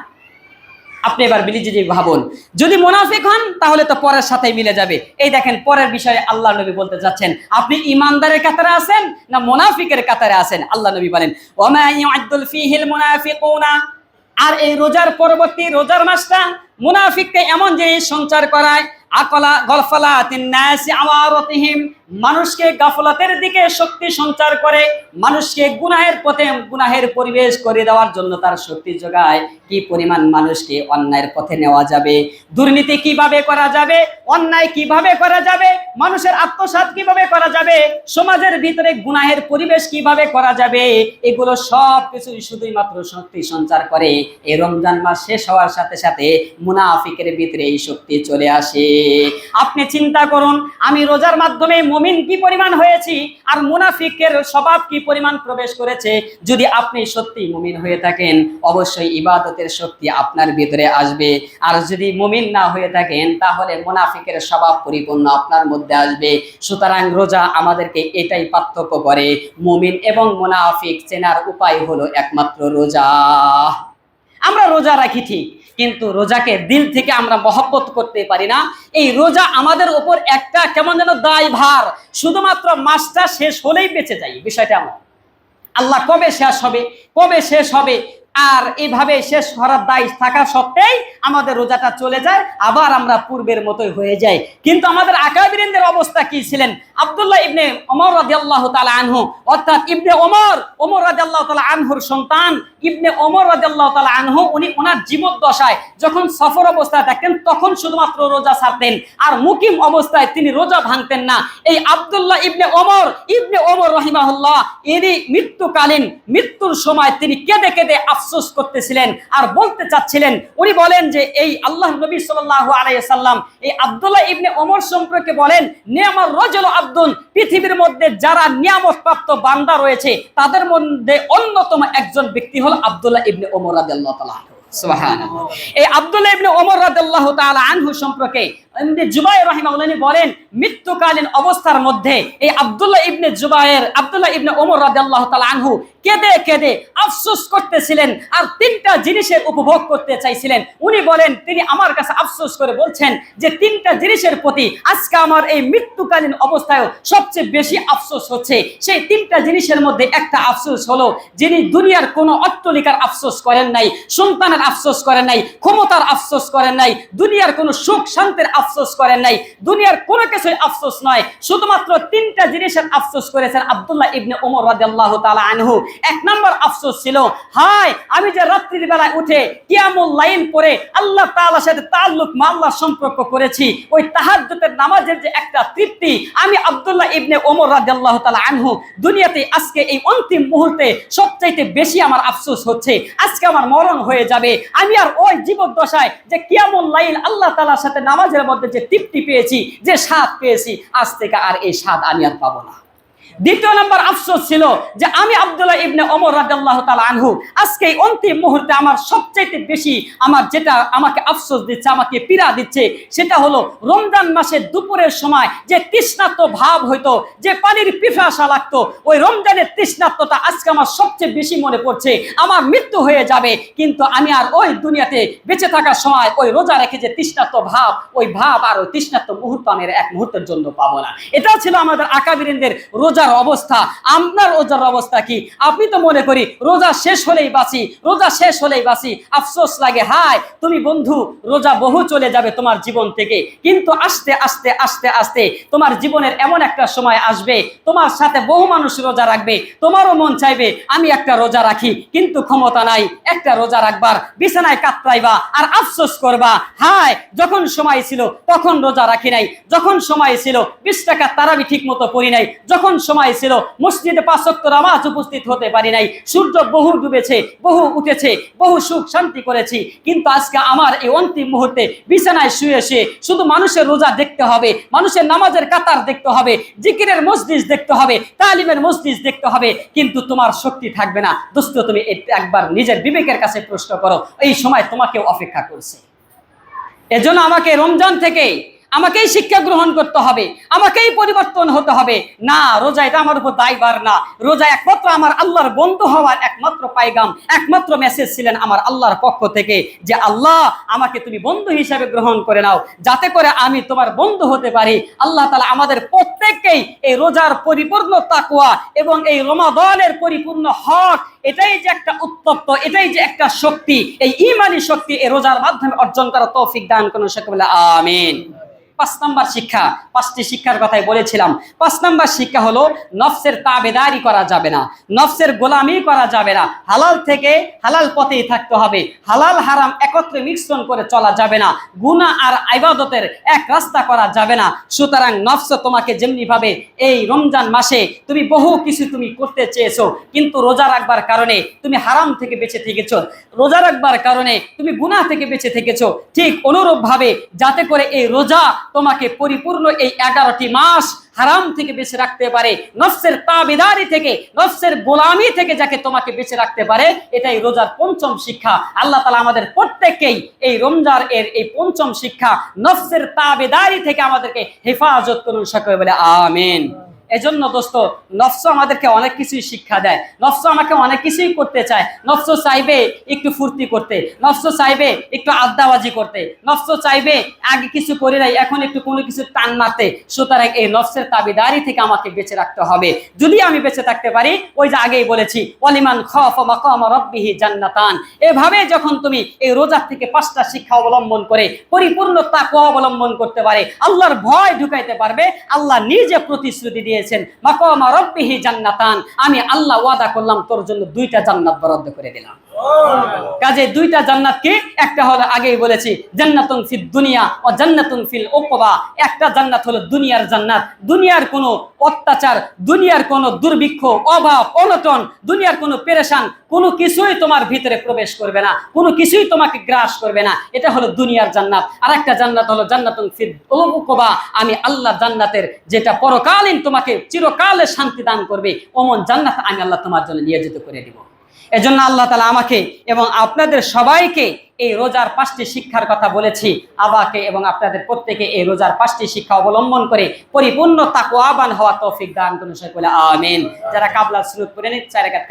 Speaker 1: আপনি এবার বিলিজি ভাবুন। যদি মুনাফিক হন তাহলে তো পরের সাথেই মিলে যাবে। এই দেখেন পরের বিষয়ে আল্লাহ নবী বলতে যাচ্ছেন, আপনি ঈমানদারের কাতারে আছেন না মুনাফিকের কাতারে আছেন? আল্লাহ নবী বলেন, ওয়া ইয়াদুল ফিহিল মুনাফিকুনা, আর এই রোজার পরবর্তী রোজার মাসটা মুনাফিককে এমন জিনিস সঞ্চার করায়, আকলা গফলাতিন নাসি আওয়ারাতিহিম, মানুষকে গাফলাতের দিকে শক্তি সঞ্চার করে, মানুষকে গুনাহের পথে, গুনাহের পরিবেশ করে দেওয়ার জন্য তার শক্তি যোগায়। কি পরিমাণ মানুষকে অন্যায়ের পথে নেওয়া যাবে, দুর্নীতি কিভাবে করা যাবে, অন্যায় কিভাবে করা যাবে, মানুষের আত্মসাৎ কিভাবে করা যাবে, সমাজের ভিতরে গুনাহের পরিবেশ কিভাবে করা যাবে, এগুলো সব কিছুই শুধুই মাত্র শক্তি সঞ্চার করে। এই রমজান মাস শেষ হওয়ার সাথে সাথে মুনাফিকের ভিতরে এই শক্তি চলে আসে। আপনি চিন্তা করুন, আমি রোজার মাধ্যমে মুমিন কি পরিমাণ হয়েছি, আর মুনাফিকের স্বভাব কি পরিমাণ প্রবেশ করেছে। যদি আপনি সত্যি মুমিন হয়ে থাকেন, অবশ্যই ইবাদতের শক্তি আপনার ভিতরে আসবে। আর যদি মুমিন না হয়ে থাকেন, তাহলে মুনাফিকের স্বভাব পরিপূর্ণ আপনার মধ্যে আসবে। সুতরাং রোজা আমাদেরকে এটাই পার্থক্য করে। মুমিন এবং মুনাফিক চেনার উপায় হলো একমাত্র রোজা। আমরা রোজা রাখি ঠিক, কিন্তু রোজাকে দিল থেকে আমরা মহব্বত করতে পারি না। এই রোজা আমাদের উপর একটা কেমন যেন দায়ভার, শুধুমাত্র মাসটা শেষ হলেই বেঁচে যাই। বিষয়টা এমন, আল্লাহ কবে শেষ হবে, কবে শেষ হবে, আর এইভাবে শেষ করার দায় থাকা সত্ত্বেই আমাদের রোজাটা চলে যায়, আবার আমরা পূর্বের মতোই হয়ে যাই। কিন্তু আমাদের আকাবিরিনদের অবস্থা কি ছিলেন? আব্দুল্লাহ ইবনে ওমর রাদিয়াল্লাহু তাআলা আনহু, অর্থাৎ ইবনে ওমর রাদিয়াল্লাহু তাআলা আনহুর সন্তান ইবনে ওমর রাদিয়াল্লাহু তাআলা আনহু, উনি ওনার জীবদ্দশায় যখন সফর অবস্থায় থাকতেন তখন শুধুমাত্র রোজা ছাড়তেন, আর মুকিম অবস্থায় তিনি রোজা ভাঙতেন না। এই আব্দুল্লাহ ইবনে ওমর রাহিমাহুল্লাহ, এরই মৃত্যুকালীন, মৃত্যুর সময় তিনি কেঁদে কেঁদে আফসোস করতেছিলেন আর বলতে চাচ্ছিলেন, উনি বলেন যে এই আল্লাহ নবী সাল্লাল্লাহু আলাইহি সাল্লাম এই আব্দুল্লাহ ইবনে ওমর সম্পর্কে বলেন, নিয়ামার রাজুল আব্দুন, পৃথিবীর মধ্যে যারা নিয়ামত প্রাপ্ত বান্দা রয়েছে তাদের মধ্যে অন্যতম একজন ব্যক্তি হল আব্দুল্লাহ ইবনে ওমর রাদিয়াল্লাহু তাআলা আনহু। সুবহানাল্লাহ। এই আব্দুল্লাহ ইবনে ওমর রাদিয়াল্লাহু তাআলা আনহু সম্পর্কে ইবনে জুবায়ের রাহিমাহুল্লাহ বলেন, মৃত্যুকালীন অবস্থার মধ্যে এই আব্দুল্লাহ ইবনে ওমর রাদিয়াল্লাহু তাআলা আনহু কেঁদে কেঁদে আফসোস করতেছিলেন আর 3টা জিনিসের উপভোগ করতে চাইছিলেন। উনি বলেন, তিনি আমার কাছে আফসোস করে বলছেন যে 3টা জিনিসের প্রতি আজকে আমার এই মৃত্যুকালীন অবস্থায় সবচেয়ে বেশি আফসোস হচ্ছে। সেই 3টা জিনিসের মধ্যে একটা আফসোস হলো, যিনি দুনিয়ার কোনো অট্টালিকার আফসোস করেন নাই, সন্তানের আফসোস করেন নাই, ক্ষমতার আফসোস করেন নাই, দুনিয়ার কোনো সুখ শান্তির আফসোস করেন নাই, দুনিয়ার কোনো কিছুই আফসোস নয়, শুধুমাত্র 3টা জিনিসের আফসোস করেছেন আব্দুল্লাহ ইবনে ওমর রাদিয়াল্লাহু তাআলা আনহু। 1 নম্বর আফসোস ছিল, হায় আমি যে রাত্রির বেলায় উঠে কিয়ামুল লাইল পড়ে আল্লাহ তাআলার সাথে তাআল্লুক আল্লাহর সম্পর্ক করেছি, ওই তাহাজ্জুদের নামাজের যে একটা তৃপ্তি, আমি আব্দুল্লাহ ইবনে ওমর রাদিয়াল্লাহু তাআলা আনহু দুনিয়াতে আজকে এই অন্তিম মুহূর্তে সবচাইতে বেশি আমার আফসোস হচ্ছে, আজকে আমার মরণ হয়ে যাবে। আমি আর ওই জীবদ্দশায় যে কিয়ামুল লাইল আল্লাহ তাআলার সাথে নামাজের মধ্যে যে তৃপ্তি পেয়েছি, যে স্বাদ পেয়েছি, আজ থেকে আর এই স্বাদ আমি আর পাবো না। দ্বিতীয় নম্বর আফসোস ছিল যে আমি আব্দুল্লাহ ইবনে ওমর রাদিয়াল্লাহু তাআলা আনহু আজকে এই অন্তিম মুহূর্তে আমার সবচেয়ে বেশি আমার যেটা আমাকে আফসোস দিচ্ছে, আমাকে পীড়া দিচ্ছে, সেটা হলো রমজান মাসের দুপুরের সময় যে তৃষ্ণার্ত ভাব হইতো, যে পানির পিপাসা লাগতো, ওই রমজানের তৃষ্ণার্তটা আজকে আমার সবচেয়ে বেশি মনে পড়ছে। আমার মৃত্যু হয়ে যাবে কিন্তু আমি আর ওই দুনিয়াতে বেঁচে থাকার সময় ওই রোজা রেখে যে তৃষ্ণার্ত ভাব, ওই ভাব আর ওই তৃষ্ণার্ত মুহূর্ত আমি এক মুহূর্তের জন্য পাবো না। এটা ছিল আমাদের আকাবিরিনদের রোজার অবস্থা। আপনার রোজার অবস্থা কি? আপনি তো মনে করি রোজা শেষ হলেই বাঁচি, রোজা শেষ হলেই বাঁচি। আফসোস লাগে, হায় তুমি বন্ধু রোজা বহু চলে যাবে তোমার জীবন থেকে, কিন্তু আস্তে আস্তে আস্তে আস্তে তোমার জীবনের এমন একটা সময় আসবে তোমার সাথে বহু মানুষ রোজা রাখবে, তোমারও মন চাইবে আমি একটা রোজা রাখি, কিন্তু ক্ষমতা নাই একটা রোজা রাখবার, বিছানায় কাতরাইবা আর আফসোস করবা, হায় যখন সময় ছিল তখন রোজা রাখি নাই, যখন সময় ছিল 20 টাকা তারাবি ঠিক মতো পড়ি নাই, যখন সময় ছিল মসজিদে 5 ওয়াক্ত নামাজ উপস্থিত হতে পারি নাই, সূর্য বহু ডুবেছে বহু উঠেছে, বহু সুখ শান্তি করেছি, কিন্তু আজকে আমার এই অন্তিম মুহূর্তে বিছানায় শুয়ে শুয়ে শুধু মানুষের রোজা দেখতে হবে, মানুষের নামাজের কাতার দেখতে হবে, জিকিরের মজলিস দেখতে হবে, তালিমের মজলিস দেখতে হবে, কিন্তু তোমার শক্তি থাকবে না। দোস্ত তুমি একবার নিজের বিবেকের কাছে প্রশ্ন করো, এই সময় তোমাকেও অপেক্ষা করছে। এজন্য আমাকে রমজান থেকে আমাকেই শিক্ষা গ্রহণ করতে হবে, আমাকেই পরিবর্তন হতে হবে। না, রোজা এটা আমার উপর দায়ভার না। রোজা একমাত্র আমার আল্লাহর বন্ধু হওয়ার একমাত্র পায়গাম, একমাত্র মেসেজ ছিলেন আমার আল্লাহর পক্ষ থেকে, যে আল্লাহ আমাকে তুমি বন্ধু হিসেবে গ্রহণ করে নাও, যাতে করে আমি তোমার বন্ধু হতে পারি। আল্লাহ তাআলা আমাদের প্রত্যেককেই এই রোজার পরিপূর্ণ তাকওয়া এবং এই রমাদানের পরিপূর্ণ হক, এটাই যে একটা উত্তপ্ত, এটাই যে একটা শক্তি, এই ঈমানি শক্তি এই রোজার মাধ্যমে অর্জন করার তৌফিক দান করুন সকলে বলে আমিন। 5 নাম্বার শিক্ষা, 5টি শিক্ষার কথাই বলেছিলাম। 5 নাম্বার শিক্ষা হলো নফসের তাবেদারি করা যাবে না, নফসের গোলামি করা যাবে না, হালাল থেকে হালাল পথেই থাকতে হবে, হালাল হারাম একত্রে মিশ্রণ করে চলা যাবে না, গুনাহ আর ইবাদতের এক রাস্তা করা যাবে না। সুতরাং নফস তোমাকে যেমনি ভাবে এই রমজান মাসে তুমি বহু কিছু তুমি করতে চেয়েছো, কিন্তু রোজা রাখবার কারণে তুমি হারাম থেকে বেঁচে থেকেছো, রোজা রাখবার কারণে তুমি গুনাহ থেকে বেঁচে থেকেছো, ঠিক অনুরূপ ভাবে যাতে করে এই রোজা তোমাকে পরিপূর্ণ এই 11টি মাস হারাম থেকে বেঁচে রাখতে পারে, নফসের তাবেদারি থেকে, নফসের গোলামি থেকে যাকে তোমাকে বেঁচে রাখতে পারে, এটাই রোজার 5ম শিক্ষা। আল্লাহ তাআলা আমাদের প্রত্যেককেই এই রমজান এর এই 5ম শিক্ষা নফসের তাবেদারি থেকে আমাদেরকে হেফাজত করুন সকলে বলে আমিন। এজন্য দোস্ত, নফস আমাদেরকে অনেক কিছুই শিক্ষা দেয়, নফস আমাকে অনেক কিছুই করতে চায়, নফস চাইবে একটু ফুর্তি করতে, নফস চাইবে একটু আড্ডাবাজি করতে, নফস চাইবে আগে কিছু করে নাই এখন একটু কোনো কিছু টান মারতে। সুতরাং এই নফসের তাবেদারি থেকে আমাকে বেঁচে রাখতে হবে। যদি আমি বেঁচে থাকতে পারি, ওই যে আগেই বলেছি ওয়ালিমান খাফা মাকাম রাব্বিহি জান্নাতান, এভাবে যখন তুমি এই রোজা থেকে 5টা শিক্ষা অবলম্বন করে পরিপূর্ণ তাকওয়া অবলম্বন করতে পারে, আল্লাহর ভয় ঢুকাইতে পারবে, আল্লাহ নিজে প্রতিশ্রুতি দিয়েছেন মাকাম রাব্বিহি জান্নাতান, আমি আল্লাহ ওয়াদা করলাম তোর জন্য 2টা জান্নাত বরাদ্দ করে দিলাম। কাজে 2টা জান্নাত কি? একটা হলো আগেই বলেছি জান্নাতুন ফিদ দুনিয়া ও জান্নাতুন ফিল উকবা। একটা জান্নাত হলো দুনিয়ার জান্নাত, দুনিয়ার কোনো অত্যাচার, দুনিয়ার কোনো দুর্ভিক্ষ, অভাব, অনটন, দুনিয়ার কোনো পেরেশান কোনো কিছুই তোমার ভিতরে প্রবেশ করবে না, কোনো কিছুই তোমাকে গ্রাস করবে না। এটা হলো দুনিয়ার জান্নাত। আর একটা জান্নাত হলো জান্নাতুন ফিদ উকবা, আমি আল্লাহ জান্নাতের যেটা পরকালীন তোমাকে চিরকালে শান্তি দান করবে, ওমন জান্নাত আমি আল্লাহ তোমার জন্য নিয়োজিত করে দিব। এজন্য আল্লাহ তাআলা আমাকে এবং আপনাদের সবাইকে এই রোজার 5টি শিক্ষার কথা বলেছি, আমাকে এবং আপনাদের প্রত্যেকে এই রোজার 5টি শিক্ষা অবলম্বন করে পরিপূর্ণ তাকওয়াবান হওয়া তৌফিক দান করুন সকলে আমিন। যারা কাবলা সুন্নাত পড়ে নিন 4 রাকাত